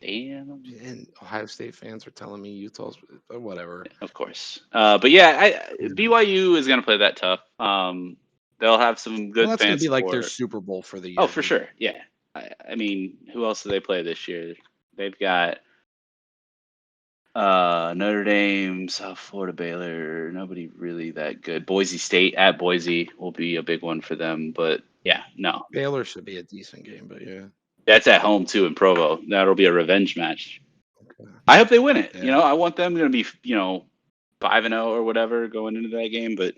Damn. And Ohio State fans are telling me Utah's whatever. Of course. But yeah, Yeah. BYU is going to play that tough. They'll have some Well, good that's going fan to be like their support. Super Bowl for the Oh, year, for dude. sure. Yeah. I mean, who else do they play this year? They've got Notre Dame, South Florida, Baylor. Nobody really that good. Boise State at Boise will be a big one for them. But yeah, no, Baylor should be a decent game, but yeah. that's at home too in Provo. That'll be a revenge match. Okay. I hope they win it. Yeah. I want them to be 5-0 or whatever going into that game, but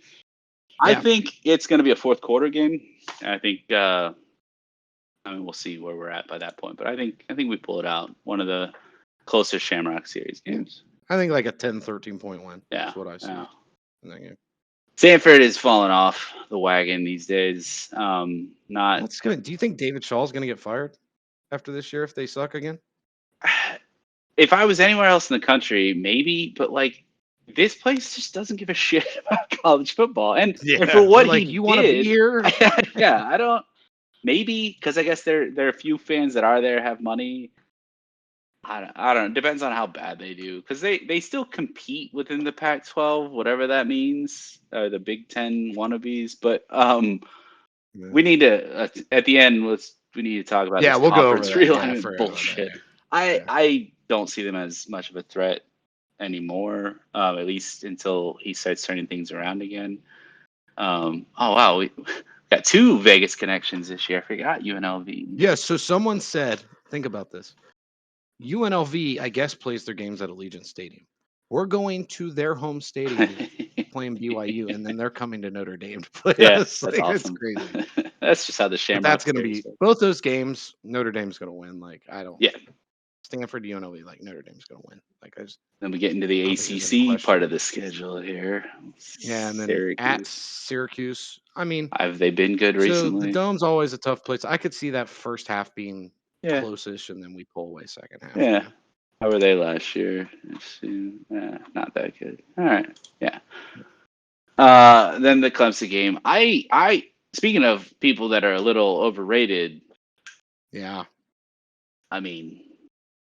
I Yeah. think it's going to be a fourth quarter game. I think. I mean, we'll see where we're at by that point, but I think we pull it out. One of the closest Shamrock Series Yeah. games. I think like a 10-13 point win. Yeah. That's what I see Yeah. in that game. Sanford is falling off the wagon these days. Not. What's going to do you think David Shaw's going to get fired after this year if they suck again? If I was anywhere else in the country, maybe, but like this place just doesn't give a shit about college football, and for Yeah. They're what like, he you want to be did, here? yeah, I don't. Maybe because I guess there are a few fans that are there have money. I don't. Depends on how bad they do, because they still compete within the Pac-12, whatever that means, or the Big Ten wannabes. But Yeah. we need to at the end. We need to talk about Yeah, this we'll go over conference that. Yeah, I realignment forgot about that. bullshit. Yeah. Yeah. I don't see them as much of a threat anymore, at least until he starts turning things around again. Oh wow, we got two Vegas connections this year. I forgot UNLV. Yeah. So someone said, think about this. UNLV, I guess, plays their games at Allegiant Stadium. We're going to their home stadium playing BYU, and then they're coming to Notre Dame to play Yeah, us. that's Like, it's awesome. crazy. That's just how the But Shamrock that's going to series be goes. both those games. Notre Dame's going to win. Like, I don't. Yeah. Stanford, UNLV, like Notre Dame's going to win. Like, Then we get into I the don't think there's any ACC part of question. the schedule here. Yeah, and then at Syracuse. Syracuse, I mean, Have they been good so the recently? Dome's always a tough place. I could see that first half being Yeah. close-ish, and then we pull away second half. Yeah. Yeah. How were they last year? Not that good. All right. Yeah. Then the Clemson game. I speaking of people that are a little overrated. Yeah. I mean,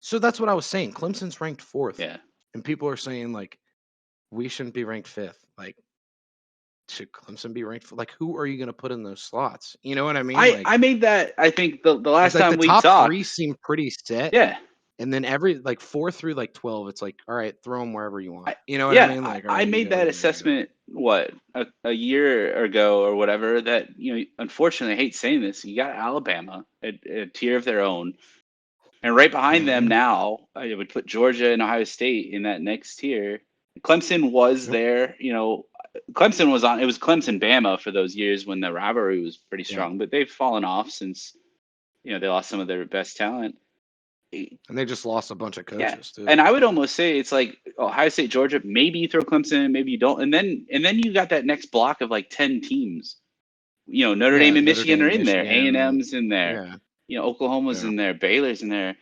So that's what I was saying. Clemson's ranked fourth, yeah. and people are saying like we shouldn't be ranked fifth. Like, should Clemson be ranked? Like, who are you going to put in those slots? You know what I mean? I Like, made that. I think the last like the time we top three talked. seem pretty set, Yeah. and then every like 4 through like 12, it's like, all right, throw them wherever you want. I, You know what I yeah, mean? Like, all I right, you made go that here, you go. assessment a year ago or whatever. That unfortunately, I hate saying this. You got Alabama, a tier of their own, and right behind them Mhm. now, I would put Georgia and Ohio State in that next tier. Clemson was Yep. there. Clemson was on. It was Clemson Bama for those years when the rivalry was pretty Yeah, strong, but they've fallen off since they lost some of their best talent. and they just lost a bunch of Yeah, coaches too. and I would almost say it's like Ohio State, Georgia. Maybe you throw Clemson, maybe you don't, and then you got that next block of like 10 teams. Notre Dame Yeah, and Notre Michigan are Dame, in there. Michigan. A&M's in there. Yeah, Oklahoma's yeah. in there. Baylor's in there.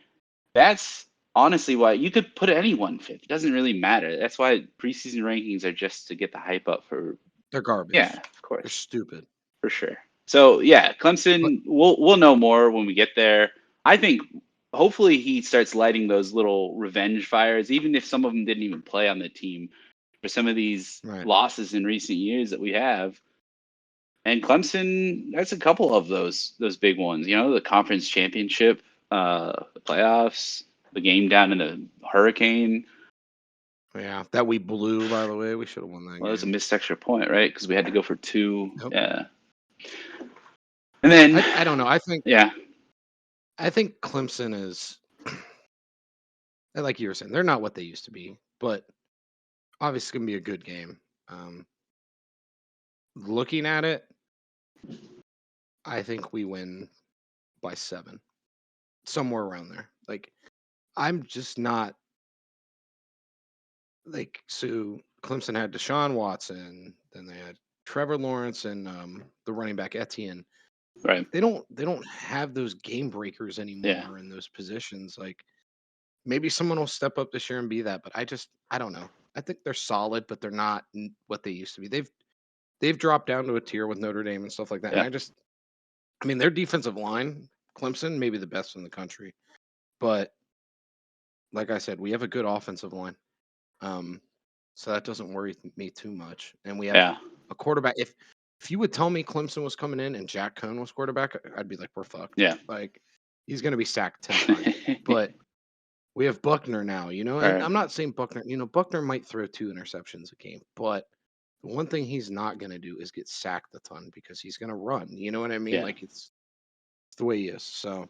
That's honestly why you could put anyone fifth. It doesn't really matter. That's why preseason rankings are just to get the hype up for. They're Yeah, garbage. of They're course, stupid. for sure. So yeah, But Clemson. We'll know more when we get there. I think hopefully he starts lighting those little revenge fires, even if some of them didn't even play on the team for some of these right, losses in recent years that we have. And Clemson, that's a couple of those big ones. The conference championship, the playoffs, the game down in the Hurricane. yeah. That we blew, by the way. We should have won that Well, that was a game. missed extra point, right? Because we had to go for two. Yep. Yeah. And then, I don't know. yeah, I think Clemson is like you were saying. They're not what they used to be, but obviously it's gonna be a good game. Looking at it, I think we win by 7, somewhere around there. Like I'm just not like so. Clemson had Deshaun Watson, then they had Trevor Lawrence and the running back Etienne. right. They don't have those game breakers Yeah, anymore in those positions. Like maybe someone will step up this year and be that, but I don't know. I think they're solid, but they're not what they used to be. They've dropped down to a tier with Notre Dame and stuff like that. And yeah, I mean, their defensive line, Clemson, maybe the best in the country. But like I said, we have a good offensive line. Um, so that doesn't worry me too much. And we have yeah, a quarterback. If you would tell me Clemson was coming in and Jack Cohn was quarterback, I'd be like, we're fucked. yeah. Like he's going to be sacked 10 times. But we have Buckner now, All and right. I'm not saying Buckner, Buckner might throw 2 interceptions a game, but the one thing he's not going to do is get sacked a ton because he's going to run. You know what I mean? Yeah. Like it's the way he is. So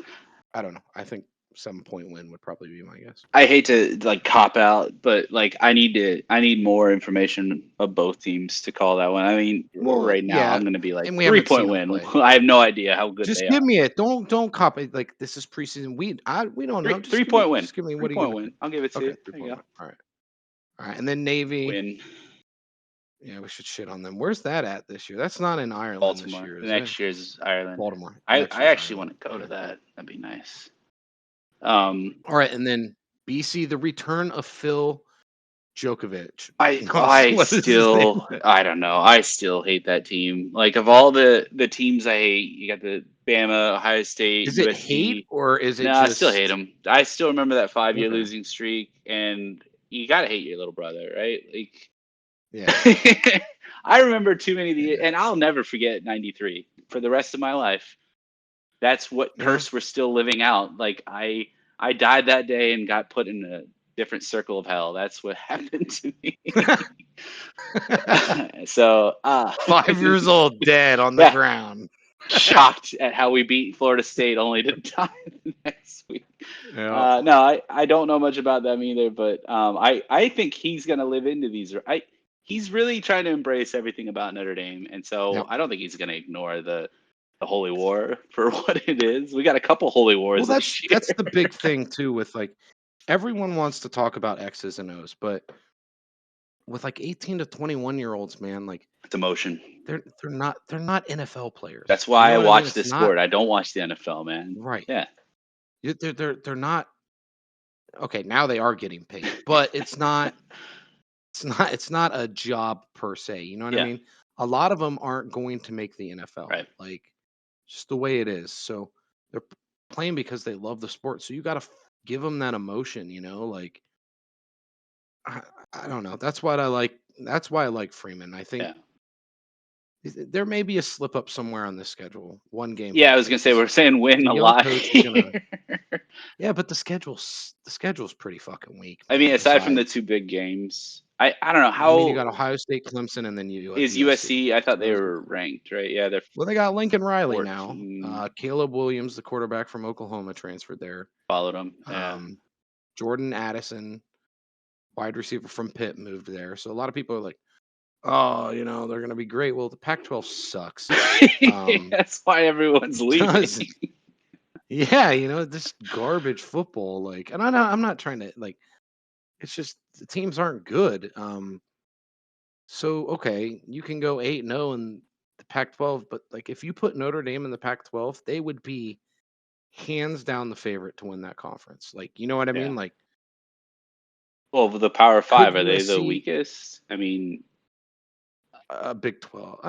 I don't know. I think 7-point win would probably be my guess. I hate to like cop out, but like I need more information of both teams to call that one. I mean, Well, right now yeah, I'm gonna be like and we three haven't seen point him win. play. I have no idea how good Just they give are. me it. Don't copy like this is preseason. We don't know. Three three point win. Just give me Three what are you point gonna win. pick? I'll give it to Okay, you. three There you point go. win. All right, and then Navy. Win. Yeah, we should shit on them. Where's that at this year? That's not in Ireland this Baltimore. year, The is it? next year's Ireland. Baltimore. I Next I year's actually Ireland. want to go All to right. that. That'd be nice. All right, and then BC, the return of Phil Djokovic. I No, I what is his name? still I don't know. I still hate that team. Like of all the teams I hate, you got the Bama, Ohio State, Is it hate USC. or is it No, I still hate just them. I still remember that 5 year okay? losing streak, and you gotta hate your little brother, right? Like, Yeah, I remember too many of the, yeah, and I'll never forget '93 for the rest of my life. That's what yeah. curse we're still living out. Like I died that day and got put in a different circle of hell. That's what happened to me. So, 5 years old, dead on the yeah, ground. shocked at how we beat Florida State only to die the next week. Yeah, No, I don't know much about them either, but I think he's gonna live into these. He's really trying to embrace everything about Notre Dame, and so yep. I don't think he's gonna ignore the Holy War for what it is. We got a couple Holy Well, Wars that's this year. that's the big thing too. With like everyone wants to talk about X's and O's, but with like 18 to 21-year-olds, man, like It's emotion. they're not NFL players. That's You why know I what I mean? watch It's this not sport. I don't watch the NFL, man. right. Yeah, They're not okay. Now they are getting paid, but it's not a job per se. You know what I yeah, mean? A lot of them aren't going to make the NFL. right. Like just the way it is. So they're playing because they love the sport. So you got to give them that emotion. Like I, I don't know. That's what I like. That's why I like Freeman. I think Yeah. there may be a slip up somewhere on the schedule. One game Yeah, I was hopefully gonna say because we're saying win the a young lot coach is gonna. here. Yeah, but the schedule's pretty fucking weak, I mean, man. aside from the Besides, two big games, I don't know I mean, you how got Ohio State, Clemson, and then is USC. USC. I thought So they those are were ranked, right? Yeah, they're well, they got Lincoln Riley now. 14. Caleb Williams, the quarterback from Oklahoma, transferred there. Followed them. Yeah, Um, Jordan Addison, wide receiver from Pitt, moved there. So a lot of people are like, oh, they're going to be great. Well, the Pac-12 sucks. Um, That's why everyone's it leaving. does. Yeah, this garbage football. Like, and I'm not trying to like. It's just the teams aren't good. So okay, you can go 8-0 in the Pac-12, but like if you put Notre Dame in the Pac-12, they would be hands down the favorite to win that conference. Like, you know what I Yeah. mean? Like, Well, the Power could Five, are they the USC weakest? I mean, Big 12?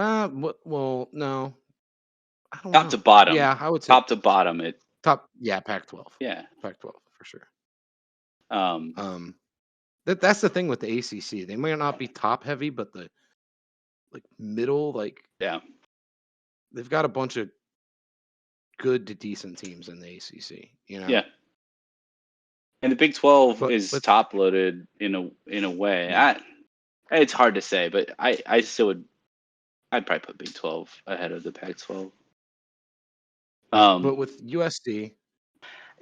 Well, no, I don't top to know. bottom, Yeah, I would say top to bottom, it. top. Yeah, Pac-12, Yeah. Pac-12 for sure. Um. Um, that's the thing with the ACC. They might not be top heavy, but the like middle, like Yeah. they've got a bunch of good to decent teams in the ACC. Yeah. And the Big 12 But is top loaded in a way. yeah, It's hard to say, but I still would. I'd probably put Big 12 ahead of the Pac 12. but with USC,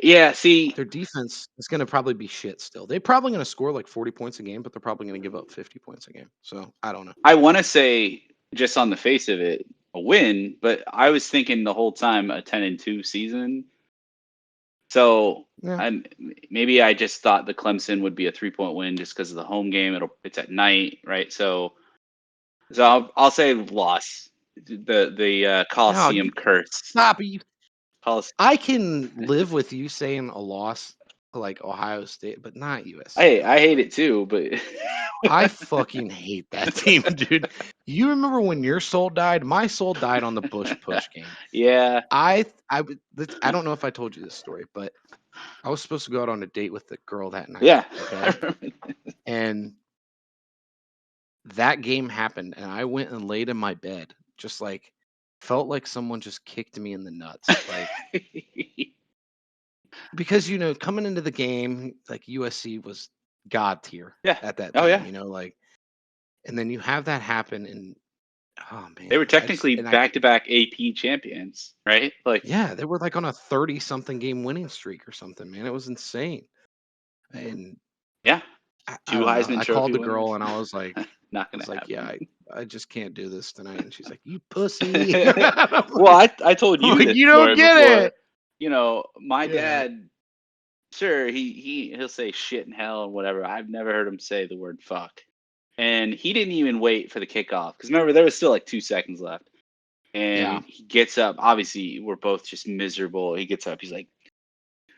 Yeah. See, their defense is going to probably be shit still. They're probably going to score like 40 points a game, but they're probably going to give up 50 points a game. So I don't know. I want to say just on the face of it, a win, but I was thinking the whole time a 10-2 season. So Yeah. I'm maybe I just thought the Clemson would be a 3-point win just because of the home game. It's at night, right? So I'll say loss. The No, Coliseum you curse. stop. You, Coliseum. I can live with you saying a loss to like Ohio State, but not USC, I man. hate it Like, too, but I fucking hate that team, dude. You remember when your soul died? My soul died on the Bush push game. yeah, I don't know if I told you this story, but I was supposed to go out on a date with the girl that night. yeah. I Okay. remember. And that game happened, and I went and laid in my bed, just like felt like someone just kicked me in the nuts. Like, because coming into the game, like USC was god tier Yeah. at that Oh time, yeah. like, and then you have that happen, and oh They were man, technically back-to-back AP champions, right? Like, yeah, they were like on a 30 something game winning streak or something, man. It was insane. And yeah, I two don't know. Heisman I called Trophy the girl winners. and I was Not gonna yeah, happen. I just can't do this tonight. And she's like, you pussy. Well, I told I'm you like, this you don't story get before. it. My Yeah. dad, sure, he'll say shit and hell and whatever. I've never heard him say the word fuck. And he didn't even wait for the kickoff because remember there was still like 2 seconds left. Yeah. And he gets up. Obviously, we're both just miserable. He gets up. He's like,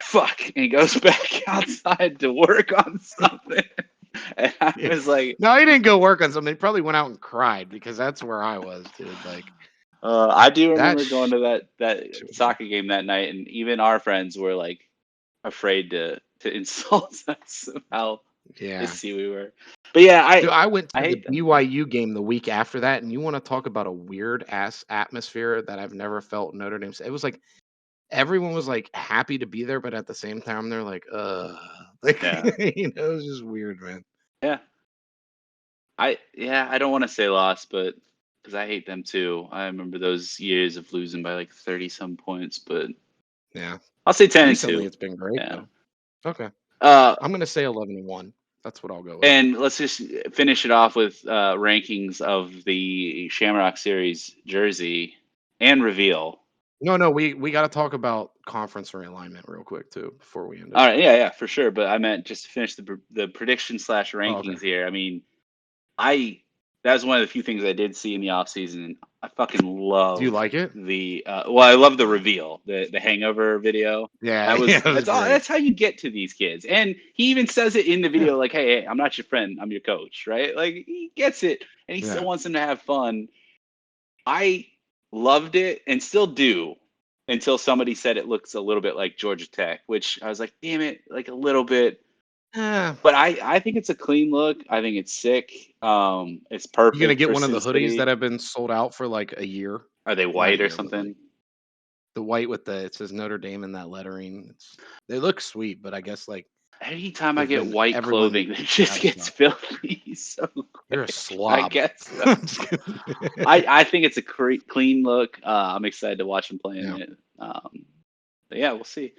"Fuck!" and he goes back outside to work on something. And I Yeah. was like, No, he didn't go work on something. He probably went out and cried because that's where I was, dude. Like I do that remember going to that shit was rough. soccer game that night, and even our friends were like afraid to insult us of how Yeah. pissy we were. But yeah, Dude, I went I to the hate them. BYU game the week after that, and you want to talk about a weird ass atmosphere that I've never felt in Notre Dame. It was like everyone was like happy to be there, but at the same time they're like, like Yeah, it was just weird, man. yeah. I don't want to say lost, but because I hate them too. I remember those years of losing by like 30 some points, but Yeah. I'll say 10 and Recently 2. it's been great Yeah. though. Okay. Uh, I'm gonna say 11-1. That's what I'll go with. and let's just finish it off with rankings of the Shamrock Series jersey and reveal. No, we got to talk about conference realignment real quick too before we end it. All right, yeah, for sure. But I meant just to finish the prediction slash Oh, okay. rankings here. I mean, I that was one of the few things I did see in the offseason. I fucking Do you love like it? I love the reveal, the hangover video. Yeah, yeah, it was great. That's how you get to these kids. And he even says it in the Yeah, video, like, hey, I'm not your friend, I'm your coach, right? Like he gets it and he still yeah. wants them to have fun. I loved it and still do until somebody said it looks a little bit like Georgia Tech, which I was like, damn it, like a little bit. Eh, But I think it's a clean look. I think it's sick. It's you gonna perfect get for one of Sin the hoodies that City. have been sold out for like a year? Are they Not a white or year, but like something? the white with it says Notre Dame in that lettering. They look sweet, but I guess like Anytime I they've get been white everyone clothing, it just out of gets stock. filthy so You're a quick. I slob. guess so. I'm just kidding. I think it's a clean look. I'm excited to watch them play in Yeah. it. But yeah, we'll see.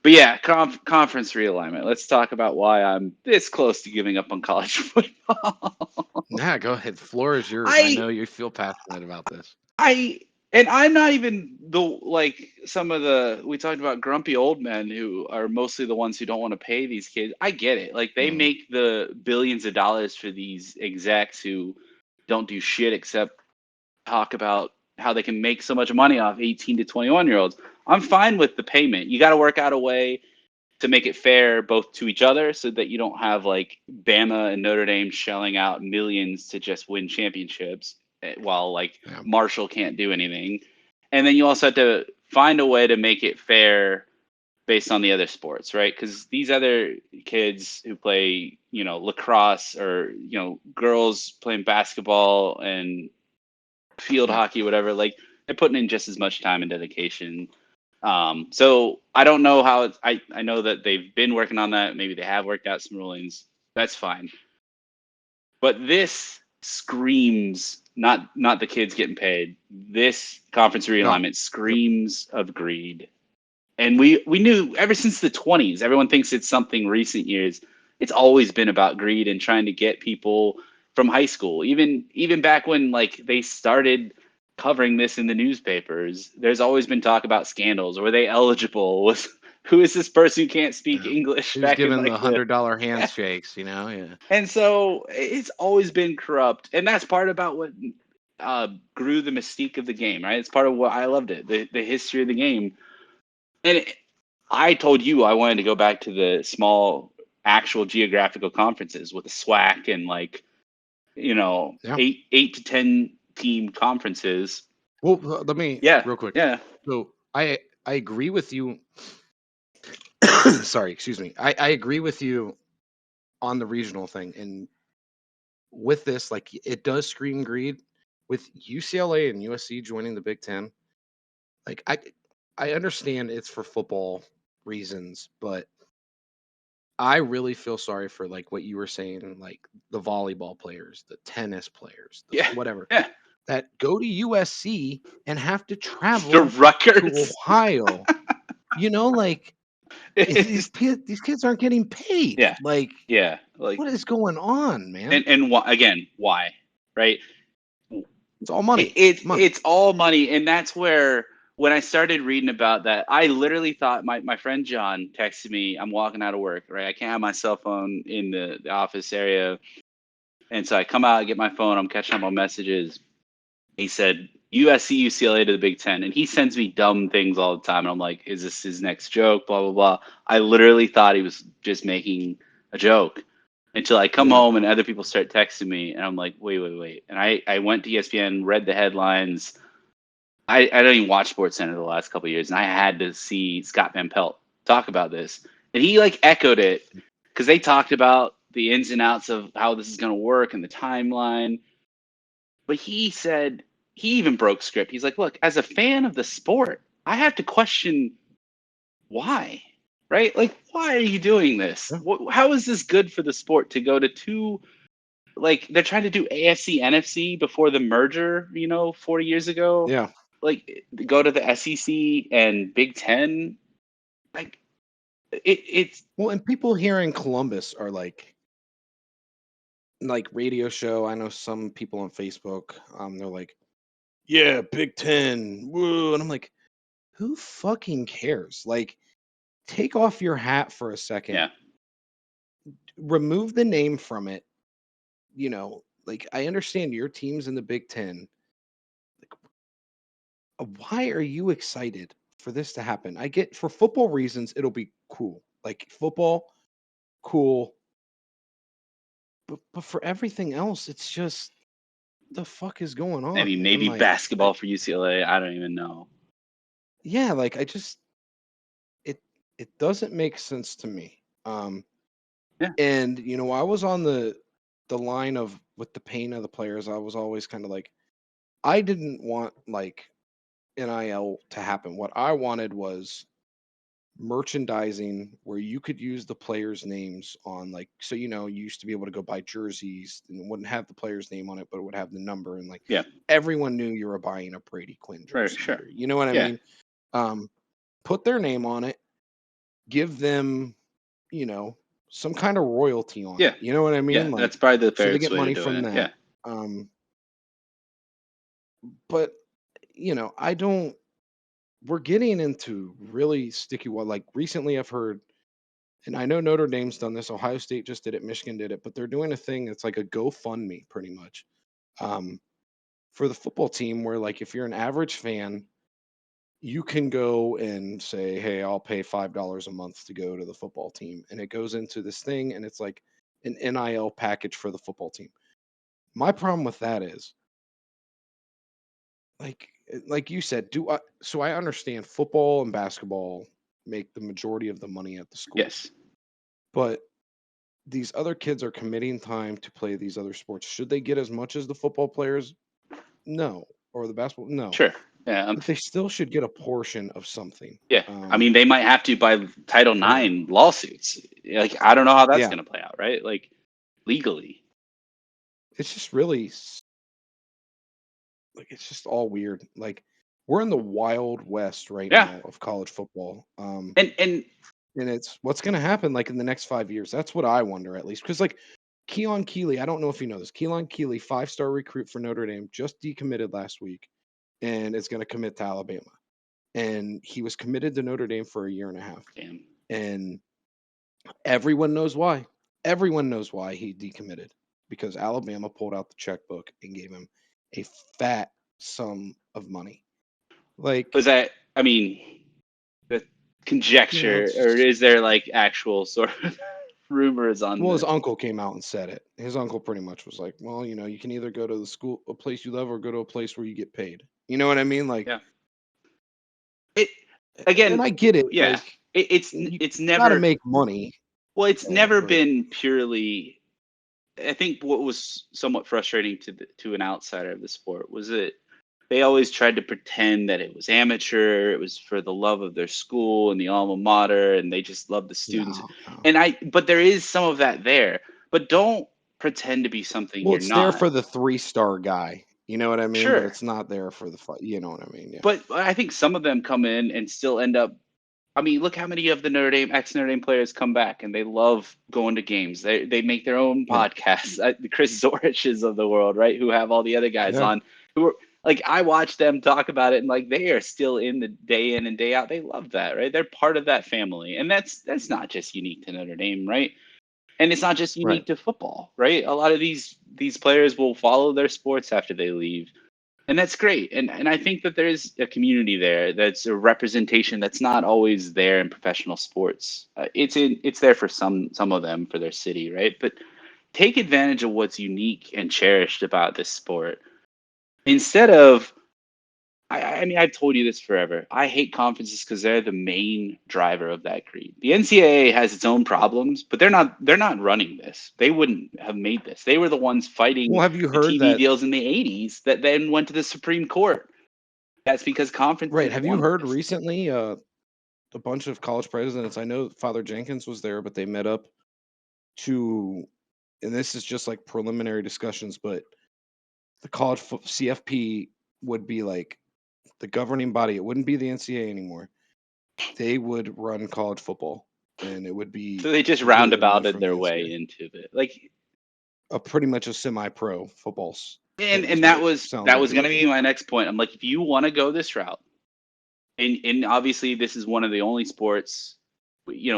But yeah, conference realignment. Let's talk about why I'm this close to giving up on college football. Yeah, go ahead. Floor is yours. I I know you feel passionate about this. I and I'm not even the like some of the we talked about grumpy old men who are mostly the ones who don't want to pay these kids. I get it. Like they Mhm. make the billions of dollars for these execs who don't do shit except talk about how they can make so much money off 18 to 21-year-olds. I'm fine with the payment. You got to work out a way to make it fair both to each other so that you don't have like Bama and Notre Dame shelling out millions to just win championships while like Yeah. Marshall can't do anything. And then you also have to find a way to make it fair based on the other sports, right? Because these other kids who play, lacrosse or, girls playing basketball and field Yeah. hockey, whatever, like they're putting in just as much time and dedication. So I don't know how it's, I know that they've been working on that. Maybe they have worked out some rulings. That's fine. But this screams not the kids getting paid. This conference No. realignment Yep. screams of greed. And we knew ever since the 20s, everyone thinks it's something recent years. It's always been about greed and trying to get people from high school. Even back when like they started covering this in the newspapers, there's always been talk about scandals. Were they eligible? Was who is this person who can't speak Yeah. English Who's back in giving the like the $100 handshakes? Yeah. and so it's always been corrupt. And that's part about what grew the mystique of the game, right? It's part of what I loved it, the history of the game. And I told you I wanted to go back to the small actual geographical conferences with the SWAC and like, Yeah. eight to 10 team conferences. Well, let me Yeah. real quick. Yeah. So I agree with you. Sorry, excuse me. I agree with you on the regional thing, and with this, like it does scream greed. With UCLA and USC joining the Big Ten, like I understand it's for football reasons, but I really feel sorry for like what you were saying, like the volleyball players, the tennis players, the Yeah. whatever Yeah. that go to USC and have to The travel to Rutgers. Ohio. Like these kids aren't getting paid. Yeah. Like Yeah. Like, what is going on, man? and again, why? Right. It's all money, money. It's all money, and that's where when I started reading about that, I literally thought my friend John texted me. I'm walking out of work, right? I can't have my cell phone in the office area, and so I come out, get my phone. I'm catching up on messages. He said USC UCLA to the Big Ten, and he sends me dumb things all the time, and I'm like, is this his next joke? Blah blah blah. I literally thought he was just making a joke until I come Yeah. home and other people start texting me, and I'm like, wait. And I went to ESPN, read the headlines. I don't even watch Sports Center the last couple of years, and I had to see Scott Van Pelt talk about this, and he like echoed it because they talked about the ins and outs of how this is going to work and the timeline. But he said he even broke script. He's like, look, as a fan of the sport, I have to question why, right? Like, why are you doing this? Yeah. How is this good for the sport to go to two? Like, they're trying to do AFC, NFC before the merger, 40 years ago. Yeah. Like, go to the SEC and Big Ten. Like, it's Well, and people here in Columbus are like radio show. I know some people on Facebook, they're like, yeah, Big Ten, woo. And I'm like, who fucking cares? Like, take off your hat for a second, yeah, remove the name from it. Like I understand your team's in the Big Ten. Like, why are you excited for this to happen? I get for football reasons, it'll be cool. Like football, cool. But for everything else, it's just the fuck is going I on, mean, man? maybe Like, basketball for UCLA. I don't even know. yeah, like I just it it doesn't make sense to me. Yeah, And I was on the line of with the pain of the players. I was always kind of like, I didn't want like NIL to happen. What I wanted was merchandising where you could use the players' names on like so you used to be able to go buy jerseys and it wouldn't have the player's name on it, but it would have the number and like yeah, everyone knew you were buying a Brady Quinn right, jersey sure. or you know what I Yeah, mean? Um, put their name on it, give them, you know, some kind of royalty on Yeah. it. You know what I Yeah. mean? Like, That's probably the so they fairest get way to money do from it. Yeah. that. But I don't. We're getting into really sticky. Like recently, I've heard, and I know Notre Dame's done this. Ohio State just did it. Michigan did it. But they're doing a thing that's like a GoFundMe, pretty much, um, for the football team. Where like if you're an average fan, you can go and say, "Hey, I'll pay $5 a month to go to the football team," and it goes into this thing, and it's like an NIL package for the football team. My problem with that is, like you said, so I understand football and basketball make the majority of the money at the schools, Yes. but these other kids are committing time to play these other sports. Should they get as much as the football players? No. Or the basketball? No. Sure. Yeah. But they still should get a portion of something. Yeah. I mean, they might have to by Title Yeah. IX lawsuits. Like, I don't know how that's Yeah. going to play out, right? Like, legally. It's just really like it's just all weird. Like we're in the wild west right Yeah. now of college football. And And it's what's going to happen like in the next 5 years. That's what I wonder at least. Because like Keon Keeley, I don't know if you know this. Keon Keeley, 5-star recruit for Notre Dame, just decommitted last week, and is going to commit to Alabama. And he was committed to Notre Dame for a year and a half. damn. And everyone knows why. Everyone knows why he decommitted because Alabama pulled out the checkbook and gave him a fat sum of money. Like, Was that, I mean, the conjecture, it's or just, is there like actual sort of rumors on well, his the. uncle came out and said it. His uncle pretty much was like, well, you can either go to the school, a place you love, or go to a place where you get paid. You know what I mean? Like, Yeah. It, and again, I get it. yeah. Like, you It's got to never, make money, well, it's never but been purely. I think what was somewhat frustrating to an outsider of the sport was that they always tried to pretend that it was amateur, it was for the love of their school and the alma mater, and they just love the students. no, no. But there is some of that there. But don't pretend to be something Well, you're it's there not. for the 3-star guy. You know what I mean? But Sure. it's not there for the you know what I mean? Yeah. But I think some of them come in and still end up. I mean, look how many of the ex Notre Dame players come back and they love going to games. They make their own Yeah. podcasts, the Chris Zoriches of the world, right? Who have all the other guys Yeah. on. Who are like, I watch them talk about it, and like they are still in the day in and day out. They love that, right? They're part of that family, and that's not just unique to Notre Dame, right? And it's not just Right. unique to football, right? A lot of these players will follow their sports after they leave, and that's great. And I think that there's a community there that's a representation that's not always there in professional sports. It's there for some of them for their city, right? But take advantage of what's unique and cherished about this sport instead of. I mean, I've told you this forever. I hate conferences because they're the main driver of that greed. The NCAA has its own problems, but they're not running this. They wouldn't have made this. They were the ones fighting Well, have you the heard TV that? deals in the 80s that then went to the Supreme Court. That's because Right. conferences Have you wanted heard this. recently? A bunch of college presidents. I know Father Jenkins was there, but they met up to, and this is just like preliminary discussions, but the CFP would be like the governing body. It wouldn't be the NCAA anymore. They would run college football, and it would So be they just completely removed roundabouted from the their NCAA. way into it. Like, A pretty much a semi-pro football and thing is and what that it was sounds that like was it going to would be be. my next point. I'm like, if you want to go this route, and obviously this is one of the only sports,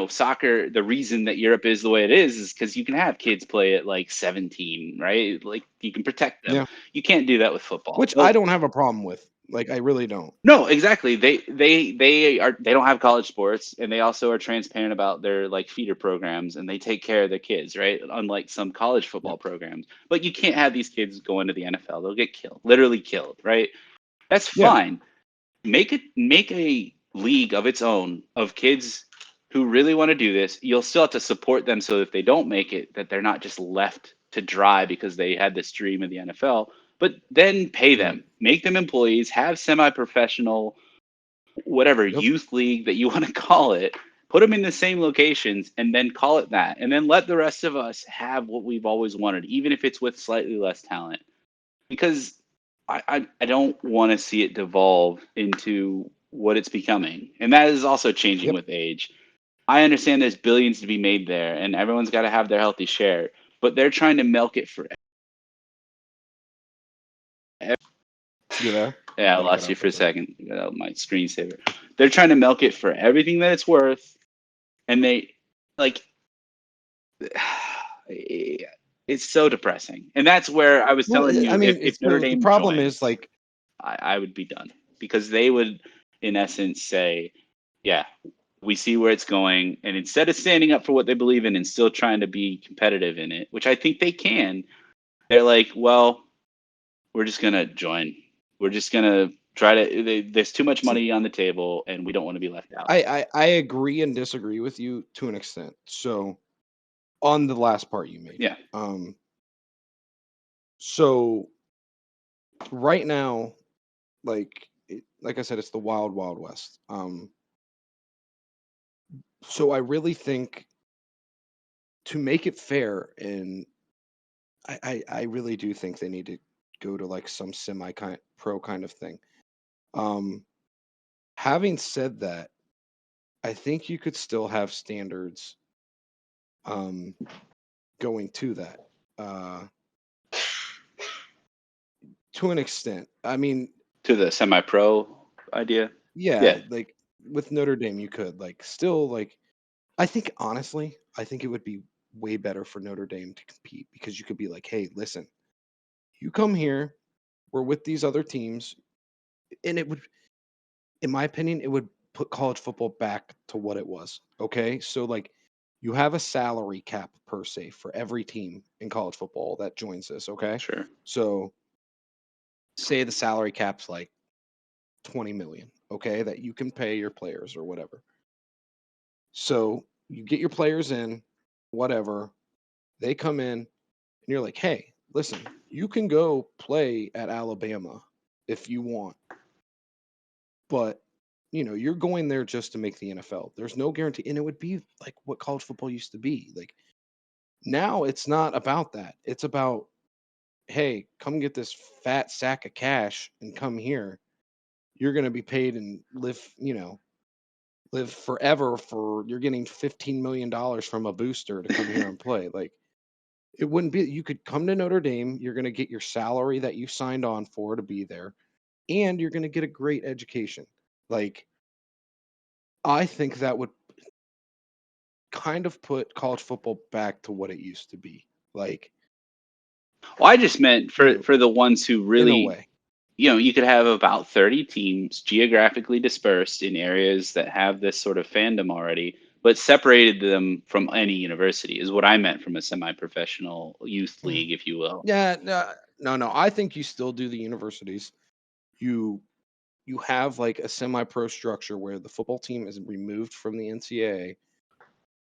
soccer, the reason that Europe is the way it is because you can have kids play at like 17, right? Like you can protect them. Yeah, You can't do that with football. which I Well, don't have a problem with. Like I really don't. no, exactly. They don't have college sports, and they also are transparent about their like feeder programs, and they take care of their kids, right? Unlike some college Yeah, football programs. But you can't have these kids go into the NFL. They'll get killed, literally killed, right? That's yeah, fine. Make a league of its own of kids who really want to do this. You'll still have to support them so if they don't make it, that they're not just left to dry because they had this dream of the NFL. But then pay right. them, make them employees, have semi-professional, whatever Yep, youth league that you want to call it. Put them in the same locations and then call it that. And then let the rest of us have what we've always wanted, even if it's with slightly less talent. Because I don't want to see it devolve into what it's becoming. And that is also changing yep. with age. I understand there's billions to be made there, and everyone's got to have their healthy share, but they're trying to milk it for. You there? Yeah, I Kind of cut lost you out for there a for a second. You got out my screensaver. They're trying to milk it for everything that it's worth, and they like it's so depressing. And that's where I was Well, telling I you mean, if Notre so the Dame problem is joins, like, I would be done because they would, in essence, say, yeah, we see where it's going. And instead of standing up for what they believe in and still trying to be competitive in it, which I think they can, they're like, well, we're just going to join. We're just going to try to, there's too much see, money on the table and we don't want to be left out. I agree and disagree with you to an extent. So on the last part you made, Yeah, so right now, like I said, it's the wild, wild west. So I really think to make it fair, and I really do think they need to go to like some semi kind pro kind of thing. Um, Having said that, I think you could still have standards um, going to that uh, to an extent. I mean, to the semi pro idea. yeah, Yeah, like with Notre Dame, you could like still like. I think honestly, I think it would be way better for Notre Dame to compete because you could be like, hey, listen, you come here, we're with these other teams, and it would, in my opinion, it would put college football back to what it was. Okay. So, like, you have a salary cap per se for every team in college football that joins this. Okay. sure. So, say the salary cap's like 20 million. Okay. That you can pay your players or whatever. So, you get your players in, whatever. They come in, and you're like, hey, listen, you can go play at Alabama if you want, but you're going there just to make the NFL. There's no guarantee, and it would be like what college football used to be. Like now, it's not about that. It's about, hey, come get this fat sack of cash and come here. You're going to be paid and live forever for. You're getting $15 million from a booster to come here and play. Like it wouldn't be. You could come to Notre Dame. You're going to get your salary that you signed on for to be there, and you're going to get a great education. Like I think that would kind of put college football back to what it used to be. Like, Well, I just meant you know, for the ones who in a really, way. you could have about 30 teams geographically dispersed in areas that have this sort of fandom already, but separated them from any university is what I meant from a semi-professional youth Mm. league, if you will. Yeah, no, no, no. I think you still do the universities. You you have like a semi-pro structure where the football team is removed from the NCAA.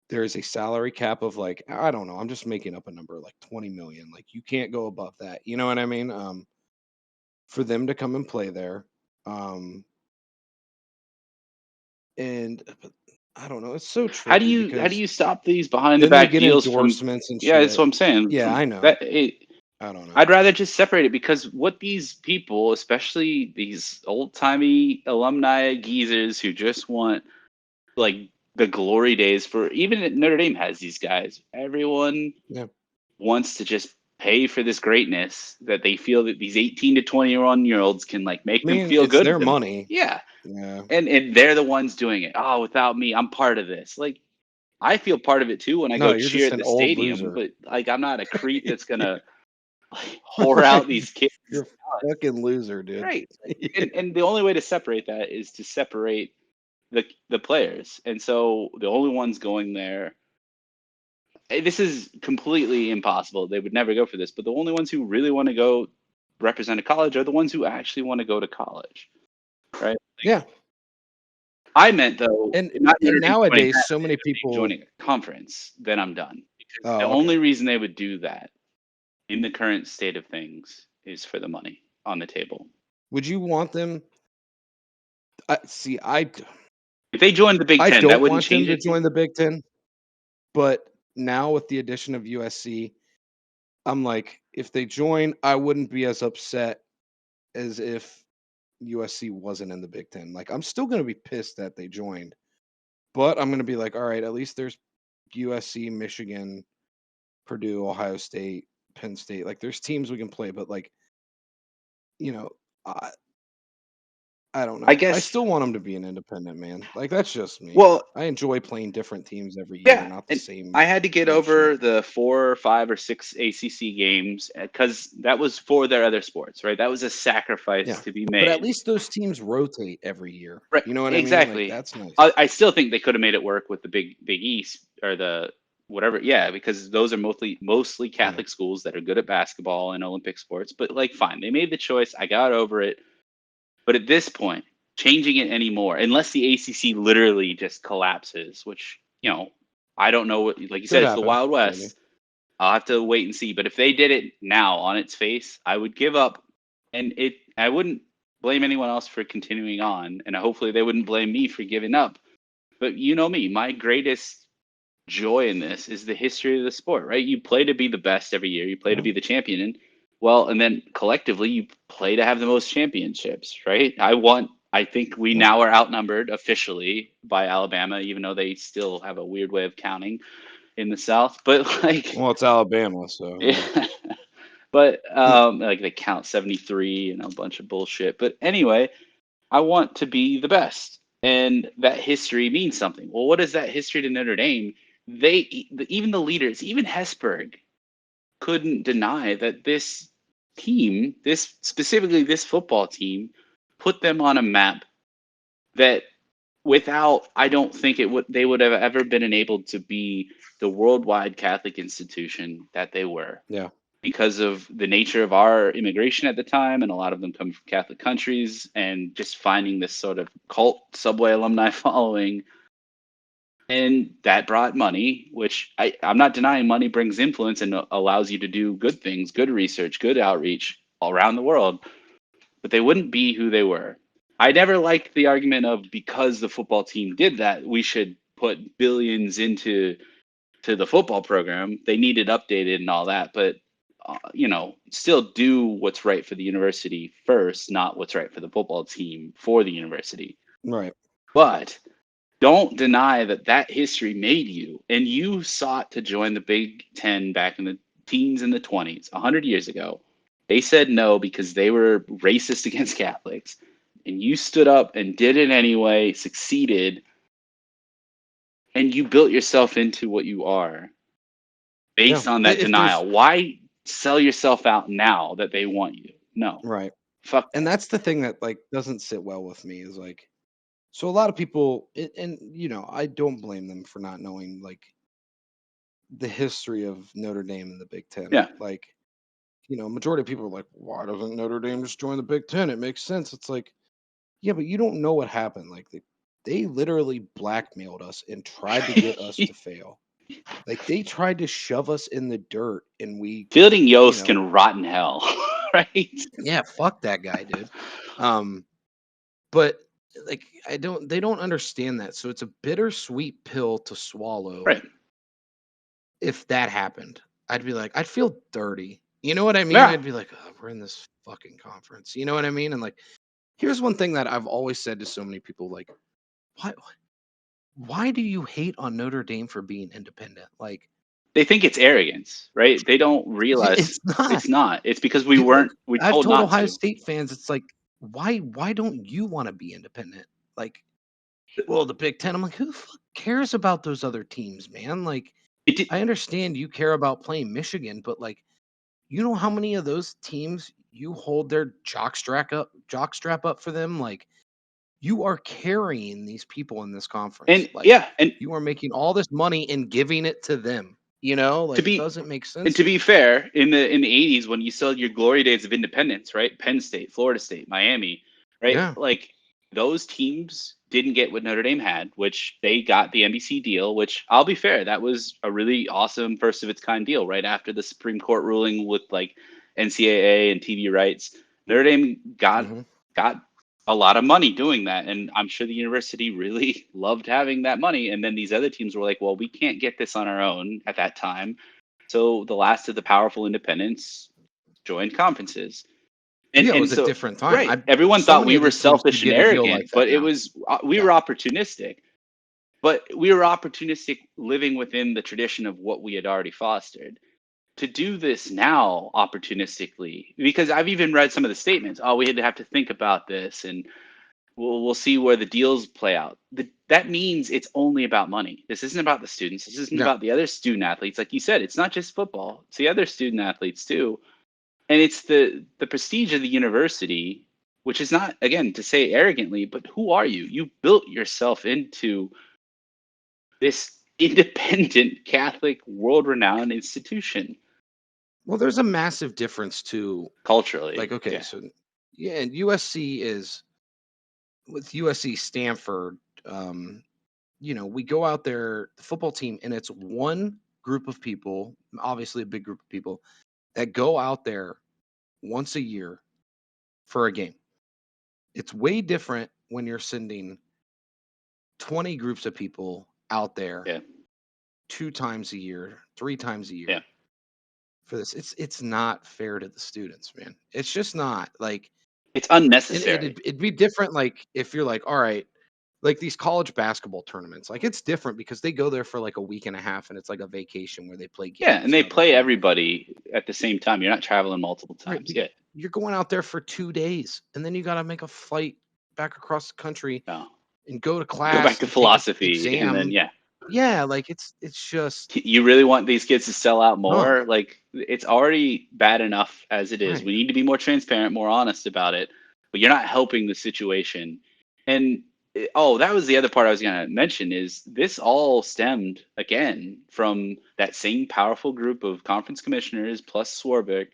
There is a salary cap of like I don't know. I'm just making up a number like 20 million. Like you can't go above that. You know what I mean? For them to come and play there. Um, and but I don't know. It's so tricky How do because you stop these behind the then they back get deals from? endorsements and Yeah, that's shit. what I'm saying. Yeah, From I know. that, it, I don't know. I'd rather just separate it because what these people, especially these old timey alumni geezers who just want like the glory days for even Notre Dame has these guys. Everyone Yeah. wants to just pay for this greatness that they feel that these 18 to 21-year-olds can like I make them mean, feel it's good their with them. money. Yeah. Yeah. And they're the ones doing it. Oh, without me, I'm part of this. Like I feel part of it too when I No, go you're cheer just at an the old stadium, loser. but like I'm not a creep that's gonna like whore out these kids. You're a fucking loser, dude. Right. Yeah. And the only way to separate that is to separate the players. And so the only ones going there, this is completely impossible. They would never go for this, but the only ones who really want to go represent a college are the ones who actually want to go to college, right? Yeah. I meant though, And not and Notre Dame joining nowadays that, so many Notre Dame people. joining a conference, then I'm done. Because the Oh, okay. only reason they would do that in the current state of things is for the money on the table. Would you want them see If they joined the Big I Ten, that don't wouldn't want them change to join anything. the Big 10, but now with the addition of USC, I'm like if they join, I wouldn't be as upset as if USC wasn't in the Big 10. Like I'm still going to be pissed that they joined, But I'm going to be like, all right, at least there's USC, Michigan, Purdue, Ohio State, Penn State. Like there's teams we can play, but like, you know, I, I don't I know. I guess. still want them to be an independent, man. Like that's just me. Well, I enjoy playing different teams every year, yeah, not the and same I had to get bullshit. over the 4 or 5 or 6 ACC games because that was for their other sports, right? That was a sacrifice Yeah. to be But at made. least those teams rotate every year. Right, You know what I mean? Like exactly. that's nice. I still think they could have made it work with the Big East or the whatever. Yeah, because those are mostly Yeah. Catholic schools that are good at basketball and Olympic sports. But like, fine, they made the choice. I got over it. But at this point, changing it anymore, unless the ACC literally just collapses, which I don't know what. Like you Could said, it's the happen. Wild Maybe. West. I'll have to wait and see. But if they did it now on its face, I would give up, and I wouldn't blame anyone else for continuing on, and hopefully they wouldn't blame me for giving up. But you know me, my greatest joy in this is the history of the sport, right? You play to be the best every year. You play to Yeah. be the champion, and well, and then collectively you play to have the most championships, right? I think we Yeah. now are outnumbered officially by Alabama, even though they still have a weird way of counting in the South. But like, Well, it's Alabama, so yeah. yeah. But like they count 73 and a bunch of bullshit. But anyway, I want to be the best. And that history means something. Well, what is that history to Notre Dame? Even the leaders, even Hesburgh, couldn't deny that this team, this specifically this football team, put them on a map that without, I don't think they would have ever been enabled to be the worldwide Catholic institution that they were Yeah. because of the nature of our immigration at the time, and a lot of them come from Catholic countries, and just finding this sort of cult Subway alumni following. And that brought money, which I'm not denying money brings influence and allows you to do good things, good research, good outreach all around the world, but they wouldn't be who they were. I never liked the argument of because the football team did that, we should put billions into the football program. They needed updated and all that, but still do what's right for the university first, not what's right for the football team for the university. Right. But don't deny that history made you, and you sought to join the Big Ten back in the teens and the 20s, 100 years ago. They said no because they were racist against Catholics, and you stood up and did it anyway, succeeded, and you built yourself into what you are Yeah. based on that If there's denial. Why sell yourself out now that they want you? No, right. fuck And that. that's the thing that like doesn't sit well with me is like so a lot of people and I don't blame them for not knowing like the history of Notre Dame and the Big Ten. Yeah, Like, majority of people are like, why doesn't Notre Dame just join the Big Ten? It makes sense. It's like, yeah, but you don't know what happened. Like they literally blackmailed us and tried to get us to fail. Like they tried to shove us in the dirt and we, Fielding you Yost know, can rot in hell, right? yeah, fuck that guy, dude. Um, but like they don't understand that. So it's a bittersweet pill to swallow Right. if that happened. I'd be like, I'd feel dirty. You know what I mean? Yeah. I'd be like, oh, we're in this fucking conference. You know what I mean? And like, here's one thing that I've always said to so many people, like, why why do you hate on Notre Dame for being independent? Like, They think it's arrogance, right? They don't realize it's not. it's not. It's because Like we I've told told not Ohio to. State fans, it's like, why don't you want to be independent? Like, well, the Big Ten. I'm like, who the fuck cares about those other teams, man? Like, It did, I understand you care about playing Michigan, but like, you know how many of those teams you hold their jock strap up for them? Like, you are carrying these people in this conference. and Like, yeah, and you are making all this money and giving it to them. to Like it be doesn't make and sense to to be me. fair, in the 80s when you saw your glory days of independence, right? Penn State, Florida State, Miami, right? Yeah. Like those teams didn't get what Notre Dame had, which they got the NBC deal, which I'll be fair, that was a really awesome first of its kind deal right after the Supreme Court ruling with like NCAA and TV rights. Notre Dame Hmm. got a lot of money doing that, and I'm sure the university really loved having that money. And then these other teams were like, well, we can't get this on our own at that time, so the last of the powerful independents joined conferences. And Yeah, it and was a so different time. right, I everyone so thought many we of were these teams could selfish and get a deal like arrogant, that but it now. was we Yeah. were opportunistic. but we were opportunistic living within the tradition of what we had already fostered. To do this now opportunistically, because I've even read some of the statements. Oh, we had to have to think about this, and we'll see where the deals play out. That means it's only about money. This isn't about the students. This isn't Yeah. about the other student athletes. Like you said, it's not just football. It's the other student athletes too, and it's the prestige of the university, which is not, again, to say arrogantly, but who are you? You built yourself into this independent Catholic, world-renowned institution Well, there's a massive difference too. Like, culturally. okay, Yeah, so yeah, and USC is with USC Stanford. We go out there, the football team, and it's one group of people, obviously a big group of people that go out there once a year for a game. It's way different when you're sending 20 groups of people out there yeah, 2 times a year, 3 times a yeah. year for this. It's not fair to the students, man. It's just not like, It's and unnecessary. it'd be different like if you're like, all right, like these college basketball tournaments, like it's different because they go there for like a week and a half and it's like a vacation where they play Yeah, games and and they other play fun. everybody at the same time. You're not traveling multiple Right. times. But Yeah, you're going out there for 2 days and then you got to make a flight back across the country no. and go to Go back class to and take an philosophy, and then exam. yeah, Yeah, like it's just you really want these kids to sell out dumb. more? Like, it's already bad enough as it is. Right. We need to be more transparent, more honest about it. But you're not helping the situation. And oh, that was the other part I was going to mention, is this all stemmed again from that same powerful group of conference commissioners plus Swarbrick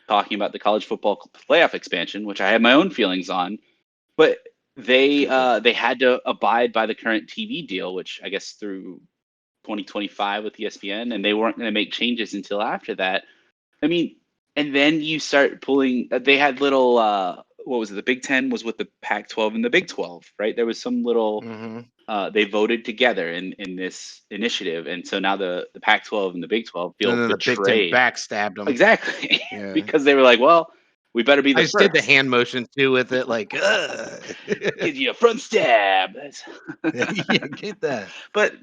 talking about the college football playoff expansion, which I had my own feelings on. But Stupid. they had to abide by the current TV deal, which I guess through 2025 with ESPN, and they weren't going to make changes until after that. I mean, and then you start pulling. They had little. What was it? The Big Ten was with the Pac-12 and the Big 12, right? There was some little. Hmm. They voted together in this initiative, and so now the Pac-12 and the Big 12 And feel then the Big Ten betrayed. backstabbed them. Exactly, Yeah. because they were like, "Well, we better be I the just did the first. hand motion too with it, like, ugh. Give you a front stab." Yeah, get that. But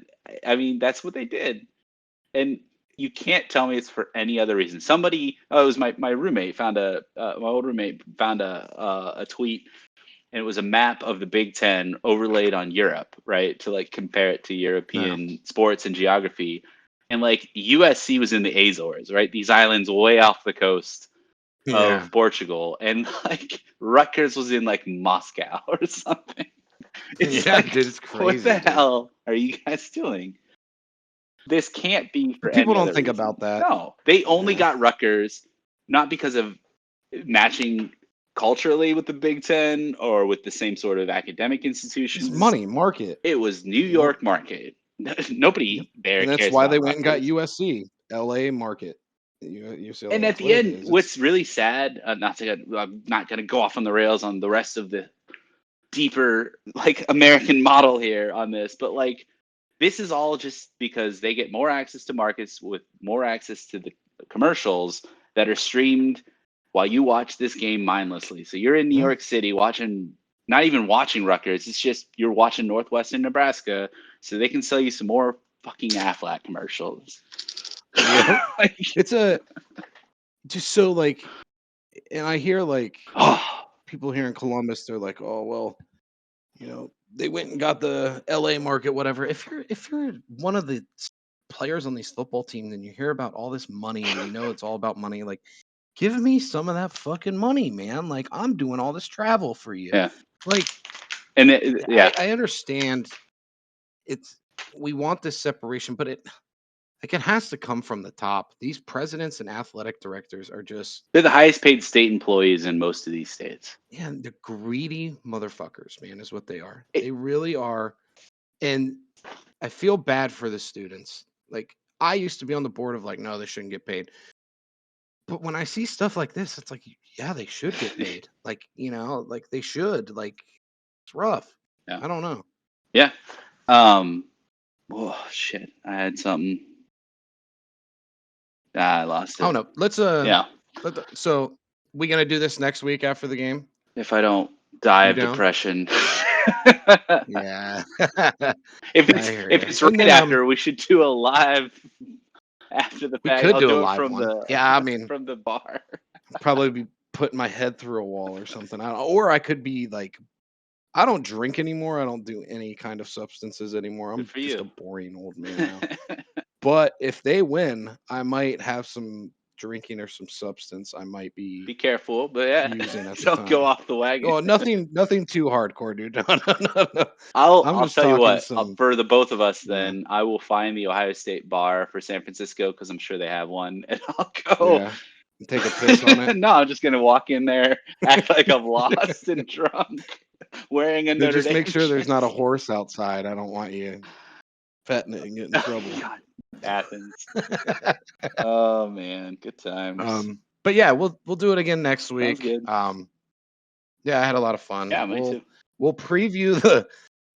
I mean, that's what they did. And you can't tell me it's for any other reason. Somebody, oh, it was my roommate found my old roommate found a tweet, and it was a map of the Big Ten overlaid on Europe, right, to like compare it to No. European sports and geography. And like USC was in the Azores, right, these islands way off the coast Yeah. of Portugal, and like Rutgers was in like Moscow or something. It's Yeah, dude, like, it's what the crazy, dude. hell are you guys doing? This can't be for But people any don't other think reason. about that. No, they only Yeah. got Rutgers not because of matching culturally with the Big Ten or with the same sort of academic It's institutions. money, market. It was New Yep. York market. Yep. Nobody there And that's cares why they about went and got Rutgers. USC, LA market. And UCLA. at It's what the it end, is. It's what's really sad, I'm not going to go off on the rails on the rest of the deeper like American model here on this, but like this is all just because they get more access to markets with more access to the commercials that are streamed while you watch this game mindlessly. So you're in New yeah. York City watching, not even watching Rutgers, it's just you're watching Northwestern Nebraska so they can sell you some more fucking Aflac commercials. Yep. Like, It's a just so like, and I hear like oh, people here in Columbus, they're like, oh well, they went and got the LA market, whatever. If you're one of the players on these football teams and you hear about all this money and you know it's all about money, like give me some of that fucking money, man. Like I'm doing all this travel for you. yeah. Like And I, yeah, I understand it's we want this separation, but it has to come from the top. These presidents and athletic directors are just, they're the highest paid state employees in most of these states. yeah, they're greedy motherfuckers, man, is what they are. It, They really are. And I feel bad for the students. Like I used to be on the board of like, no, they shouldn't get paid. But when I see stuff like this, it's like, yeah, they should get paid. Like, like they should. Like it's rough. yeah. I don't know. Yeah. Oh shit! I had something. Ah, I lost Oh it. no. Let's Yeah. so we gonna do this next week after the game? If I don't die You of down? depression. Yeah. If I it's hear if you. it's And right then after, we should do a live after the we fact. could I'll do a do it live from one. the Yeah, I mean, from the bar. probably be putting my head through a wall or something. Or I could be like, I don't drink anymore. I don't do any kind of substances anymore. Good I'm for just you. a boring old man now. But if they win, I might have some drinking or some substance I might be Be careful, but yeah, using at the don't go time. off the wagon. Oh, nothing too hardcore, dude. No. I'm I'll just tell you talking what. some, For the both of us, yeah, then I will find the Ohio State bar for San Francisco because I'm sure they have one, and I'll go. yeah. Take a piss on it. No, I'm just gonna walk in there, act like I'm lost and drunk, wearing a Then Notre just make Dame sure there's not a jersey. horse outside. I don't want you petting it and get in trouble. God, Athens. Oh man, good times. But yeah, we'll do it again next Sounds week. good. Yeah, I had a lot of fun. Yeah, me too. We'll preview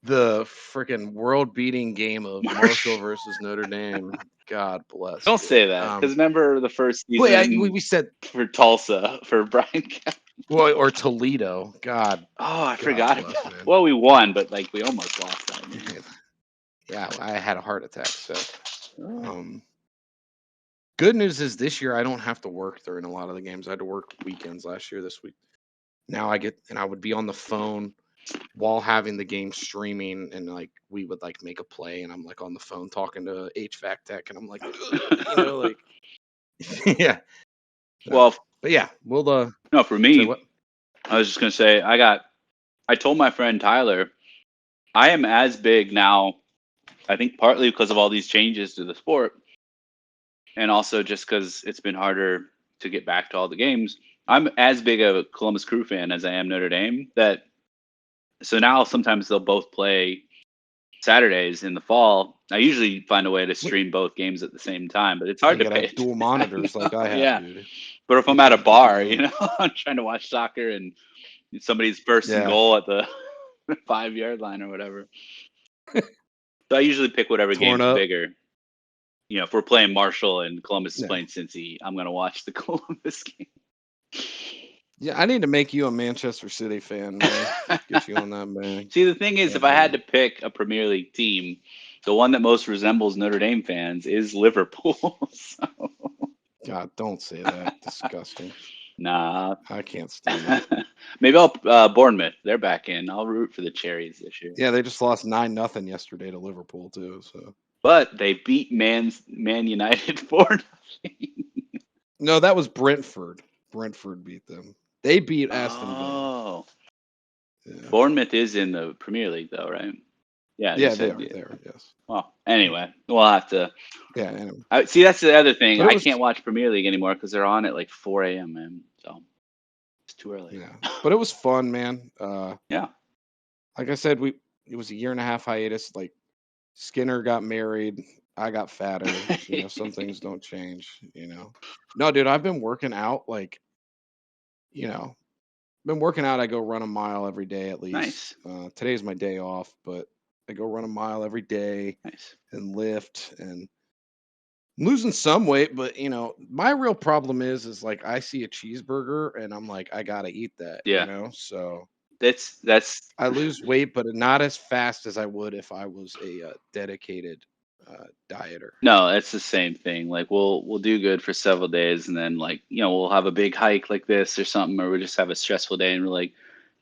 the freaking world beating game of Marshall Marsh. versus Notre Dame. God bless, Don't dude. say that because remember the first But yeah, season we said for Tulsa for Brian. well, or Toledo. Oh, I God forgot bless, about. man. Well, we won, but like we almost lost that game. Yeah, I had a heart attack. So, Oh. um, good news is this year I don't have to work during a lot of the games. I had to work weekends last year. This week now I would be on the phone while having the game streaming, and like we would like make a play, and I'm like on the phone talking to HVAC tech, and I'm like, like yeah. No. Well, But yeah, we'll no, for say me, what? I was just gonna say I told my friend Tyler I am as big now. I think partly because of all these changes to the sport, and also just because it's been harder to get back to all the games. I'm as big of a Columbus Crew fan as I am Notre Dame. That so now sometimes they'll both play Saturdays in the fall. I usually find a way to What- stream both games at the same time, but it's Yeah, hard you to gotta pay have dual attention. I monitors like know, I have, yeah. dude. But if I I'm at a can't keep bar, up. I'm trying to watch soccer and somebody's first and Yeah, goal at the 5 yard line or whatever. So I usually pick whatever torn game's up. bigger. If we're playing Marshall and Columbus is Yeah, playing Cincy, I'm gonna watch the Columbus game. yeah. I need to make you a Manchester City fan, man. Get you on that bag. See, the thing is, if I had to Bandwagon. pick a Premier League team, the one that most resembles Notre Dame fans is Liverpool. So, God, don't say that. Disgusting. nah. I can't stand them. Maybe I'll Bournemouth. They're back in. I'll root for the Cherries this year. Yeah, they just lost 9-0 yesterday to Liverpool too. So But they beat Man United 4-0. no, that was Brentford. Brentford beat them. They beat Aston Villa. Oh, Yeah, Bournemouth is in the Premier League though, right? Yeah, you yeah, they said. are. Yeah. They are. Yes. Well, anyway, we'll have to. Yeah. Anyway, See, that's the other thing. but it I was can't watch Premier League anymore because they're on at like 4 a.m. man. So it's too early. yeah, but it was fun, man. Yeah. Like I said, it was a year and a half hiatus. Like Skinner got married. I got fatter. Some things don't change. No, dude, I've been working out. Like, you know, been working out. I go run a mile every day at least. Nice. Today's my day off, but I go run a mile every day Nice. and lift and I'm losing some weight. But my real problem is like I see a cheeseburger and I'm like, I gotta eat that. Yeah. So That's I lose weight, but not as fast as I would if I was a dedicated dieter. no, that's the same thing. Like we'll do good for several days and then like, we'll have a big hike like this or something, or we'll just have a stressful day and we're like,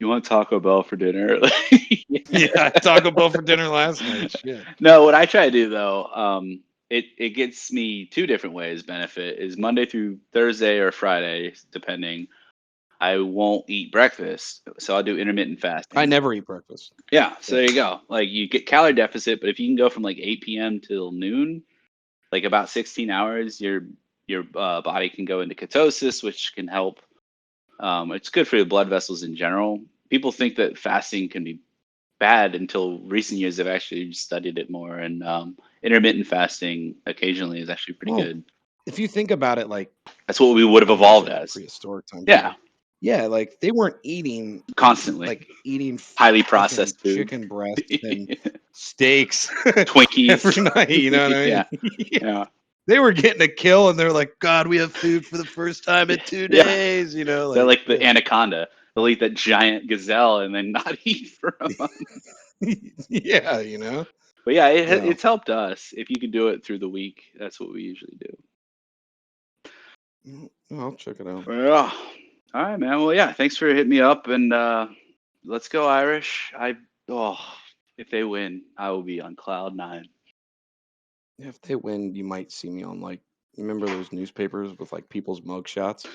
you want Taco Bell for dinner? Yeah. Yeah, Taco Bell for dinner last night. Shit. No, what I try to do though, it gets me two different ways benefit is Monday through Thursday or Friday, depending. I won't eat breakfast, so I'll do intermittent I fasting. never eat breakfast. Yeah, so Yeah. there you go. Like you get calorie deficit, but if you can go from like 8 p.m. till noon, like about 16 hours, your body can go into ketosis, which can help. It's good for your blood vessels in general. People think that fasting can be bad until recent years. They've actually studied it more, and intermittent fasting occasionally is actually pretty Well, good. if you think about it, like That's what we would have I guess evolved like as. prehistoric times, Yeah, yeah, like they weren't eating constantly. like eating Highly fucking processed food. chicken breasts and steaks Twinkies. every night. You know what I mean? Yeah, Yeah. yeah, They were getting a kill, and they're like, "God, we have food for the first time in two yeah. days." They're Like like the yeah, anaconda. They'll eat that giant gazelle and then not eat for a month. Yeah, you know. But yeah, So it's helped us. If you can do it through the week, that's what we usually do. I'll check it out. Yeah. All right, man. Well, yeah. Thanks for hitting me up, and let's go Irish. If they win, I will be on cloud 9. If they win, you might see me on like. Remember those newspapers with like people's mugshots?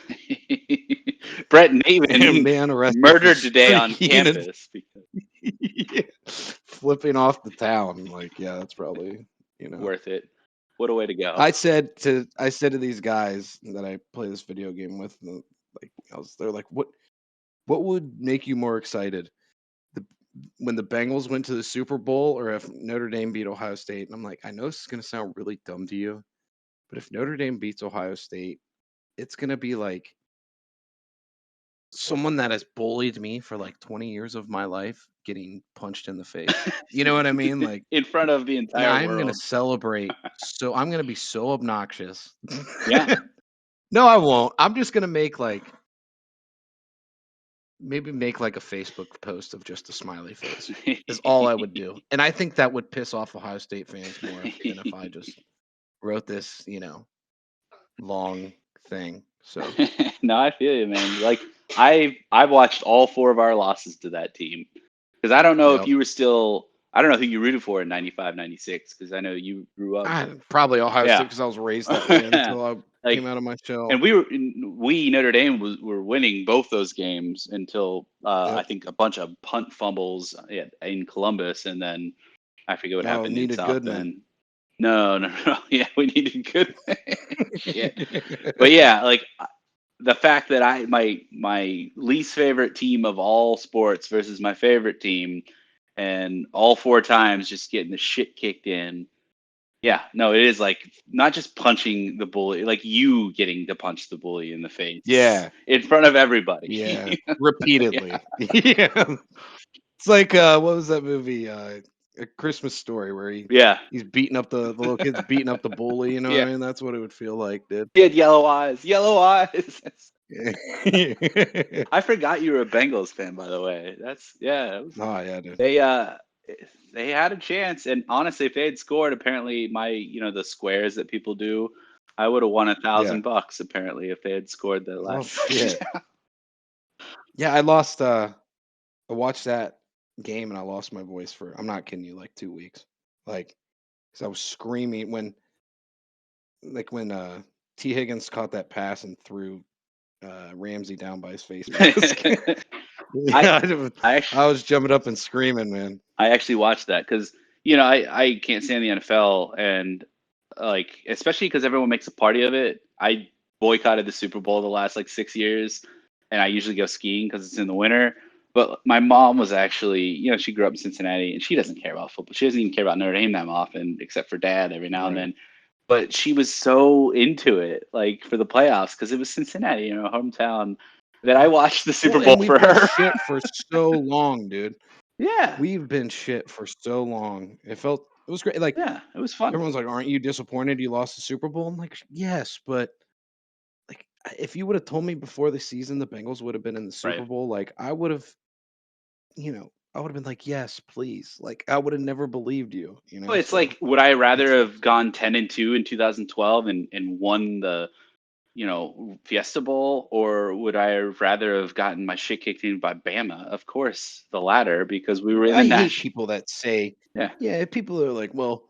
Brett And Navin man arrested for murdered today on streaking and campus. yeah, flipping off the town. Like, yeah, that's probably you know. Worth it. What a way to go. I said to these guys that I play this video game with, like they're like, what would make you more excited? The when the Bengals went to the Super Bowl or if Notre Dame beat Ohio State? And I'm like, I know this is gonna sound really dumb to you, but if Notre Dame beats Ohio State, it's gonna be like someone that has bullied me for like 20 years of my life getting punched in the face. You know what I mean? Like, In front of the yeah, entire I'm gonna world. celebrate. So I'm gonna be so obnoxious. Yeah. No, I won't. I'm just gonna make like maybe make like a Facebook post of just a smiley face. Is all I would do. And I think that would piss off Ohio State fans more than if I just wrote this, long thing. So No, I feel you, man. Like I've watched all 4 of our losses to that team. Because I don't know if yep. you were still. I don't know who you rooted for in 95, 96. Because I know you grew up. Probably Ohio State Yeah. because I was raised that way Yeah. until I Like, came out of my shell. and we Notre Dame were winning both those games until I Yep. think a bunch of punt fumbles in Columbus, and then I forget what Oh, happened in needed South Goodman. Bend. No, no, no. Yeah, we needed good. Shit. But yeah, like the fact that my least favorite team of all sports versus my favorite team, and all 4 times just getting the shit kicked in. Yeah, no, it is like not just punching the bully, like you getting to punch the bully in the face Yeah. in front of Yeah. everybody. Yeah, Repeatedly. Yeah. It's like what was that movie? A Christmas Story where yeah, he's beating up the little kid's beating up the bully, you know what yeah. I mean? That's what it would feel like, dude. He had yellow eyes, yellow eyes. Yeah. I forgot you were a Bengals fan, by the way. That's yeah. Oh yeah, dude. They had a chance, and honestly, if they had scored, apparently the squares that people do, I would have won Yeah. $1,000 apparently if they had scored that Oh last shit. touchdown. Yeah, I lost I watched that game and I lost my voice for I'm not kidding you, like 2 weeks. Like, 'cause I was screaming when T. Higgins caught that pass and threw Ramsey down by his face. I Yeah, I actually I was jumping up and screaming, man. I actually watched that because I can't stand the NFL, and like especially because everyone makes a party of it. I boycotted the Super Bowl the last like 6 years, and I usually go skiing because it's in the winter. But my mom was actually, she grew up in Cincinnati, and she doesn't care about football. She doesn't even care about Notre Dame that often, except for Dad every now and Right. then. But she was so into it, like for the playoffs, because it was Cincinnati, hometown, that I watched the Super Well, Bowl and for we've been her. shit for so long, dude. Yeah, We've been shit for so long. It was great. Like yeah, it was fun. everyone's like, "Aren't you disappointed you lost the Super Bowl?" I'm like, "Yes, but like if you would have told me before the season the Bengals would have been in the Right. Super Bowl, like I would have been like, "Yes, please." Like I would have never believed you, Well, it's So like, would I it rather have sucks. gone 10-2 in 2012 and won the, Fiesta Bowl, or would I have rather have gotten my shit kicked in by Bama? Of course, the latter, because we were in the I hate Nash. people that say, Yeah, yeah, people are like, "Well,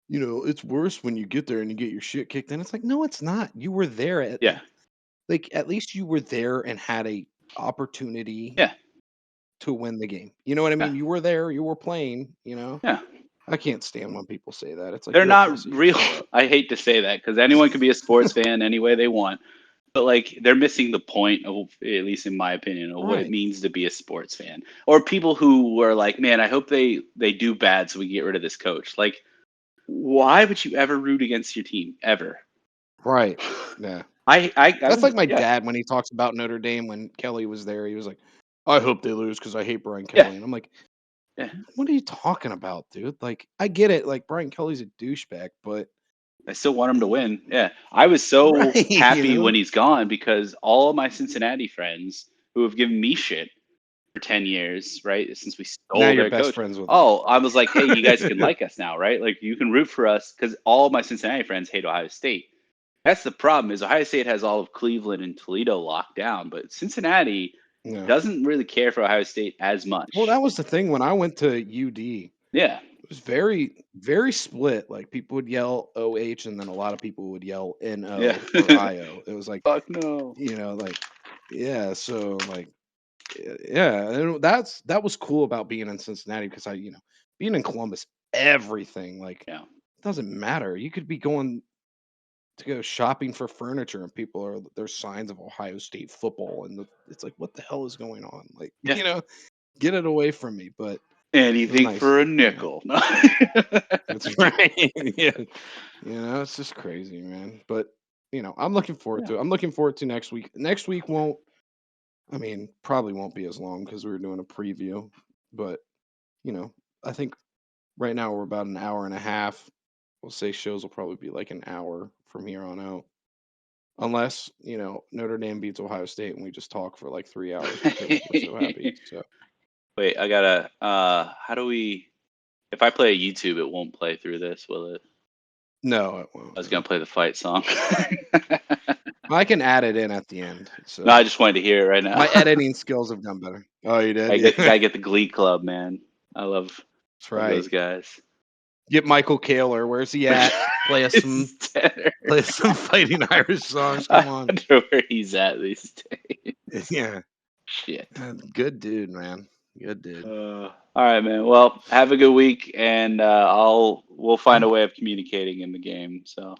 it's worse when you get there and you get your shit kicked in." It's like, "No, it's not. You were there yeah, like at least you were there and had a opportunity yeah, to win the game. You know what I yeah, mean? You were there, you were playing. yeah. I can't stand when people say that. It's like They're you're a not pussy. real. Shut up. I hate to say that because anyone can be a sports fan any way they want, but like they're missing the point of, at least in my opinion, of what it Right. means to be a sports fan. Or people who were like, man, I hope they do bad so we can get rid of this coach. Like, why would you ever root against your team ever? Right. Yeah. I That's like was, my yeah, dad when he talks about Notre Dame when Kelly was there. He was like, I hope they lose because I hate Brian yeah, Kelly. And I'm like, yeah. what are you talking about, dude? Like, I get it. Like, Brian Kelly's a douchebag, but I still want him to win. Yeah. I was so right, happy when he's gone because all of my Cincinnati friends who have given me shit for 10 years, right? Since we Now stole you're their best coach. friends with them. Oh, I was like, hey, you guys can like us now, right? Like you can root for us because all my Cincinnati friends hate Ohio State. That's the problem is Ohio State has all of Cleveland and Toledo locked down, but Cincinnati Yeah. doesn't really care for Ohio State as Well, much. that was the thing when I went to UD. Yeah. It was very, very split. Like people would yell OH, and then a lot of people would yell Yeah. NO or IO. It was like, Fuck no. like, yeah. So like, yeah, and that was cool about being in Cincinnati because being in Columbus, everything like Yeah. it doesn't matter. You could be going to go shopping for furniture, and there's signs of Ohio State football, and it's like, what the hell is going on? Like, Yeah. get it away from me. But it was Anything nice. for a nickel. That's right. Yeah. It's just crazy, man. But I'm looking forward Yeah. to it. I'm looking forward to next week. Next week probably won't be as long because we were doing a preview. But, I think right now we're about an hour and a half. We'll say shows will probably be like an hour from here on out. Unless, Notre Dame beats Ohio State and we just talk for like 3 hours because we're so happy. So Wait, I gotta. How do we? If I play YouTube, it won't play through this, will it? no, it won't. I was gonna No. play the fight song. I can add it in at the end. No, So I just wanted to hear it right now. my editing skills have done better. Oh, you did? I Yeah. gotta get the Glee Club, man. I love That's those right. guys. Get Michael Kaler. Where's he at? Play us some It's tenor. play us some fighting Irish songs. I Come on. wonder where he's at these days. Yeah. Shit. Good dude, man. Good dude. All right, man. Well, have a good week, and we'll find a way of communicating in the game. So,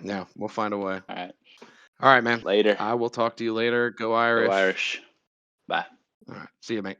Yeah, we'll find a way. all right, All right, man. later. I will talk to you later. Go Go Irish. Irish. Bye. All right. See you, mate.